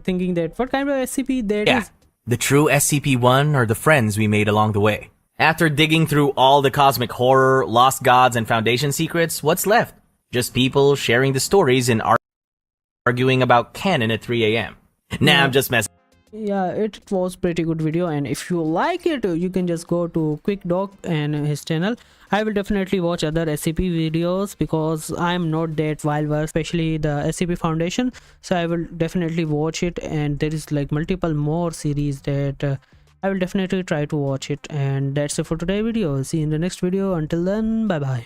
thinking that what kind of SCP that Yeah. is? The true SCP-1 are the friends we made along the way. After digging through all the cosmic horror, lost gods, and Foundation secrets, what's left? Just people sharing the stories and arguing about canon at 3 a.m. Nah, I'm just messing. Yeah, it was pretty good video, and if you like it, you can just go to Quick Dog and his channel. I will definitely watch other SCP videos because I'm not that well versed, especially the SCP Foundation, so I will definitely watch it. And there is like multiple more series that I will definitely try to watch it. And that's it for today video. See you in the next video. Until then, bye bye.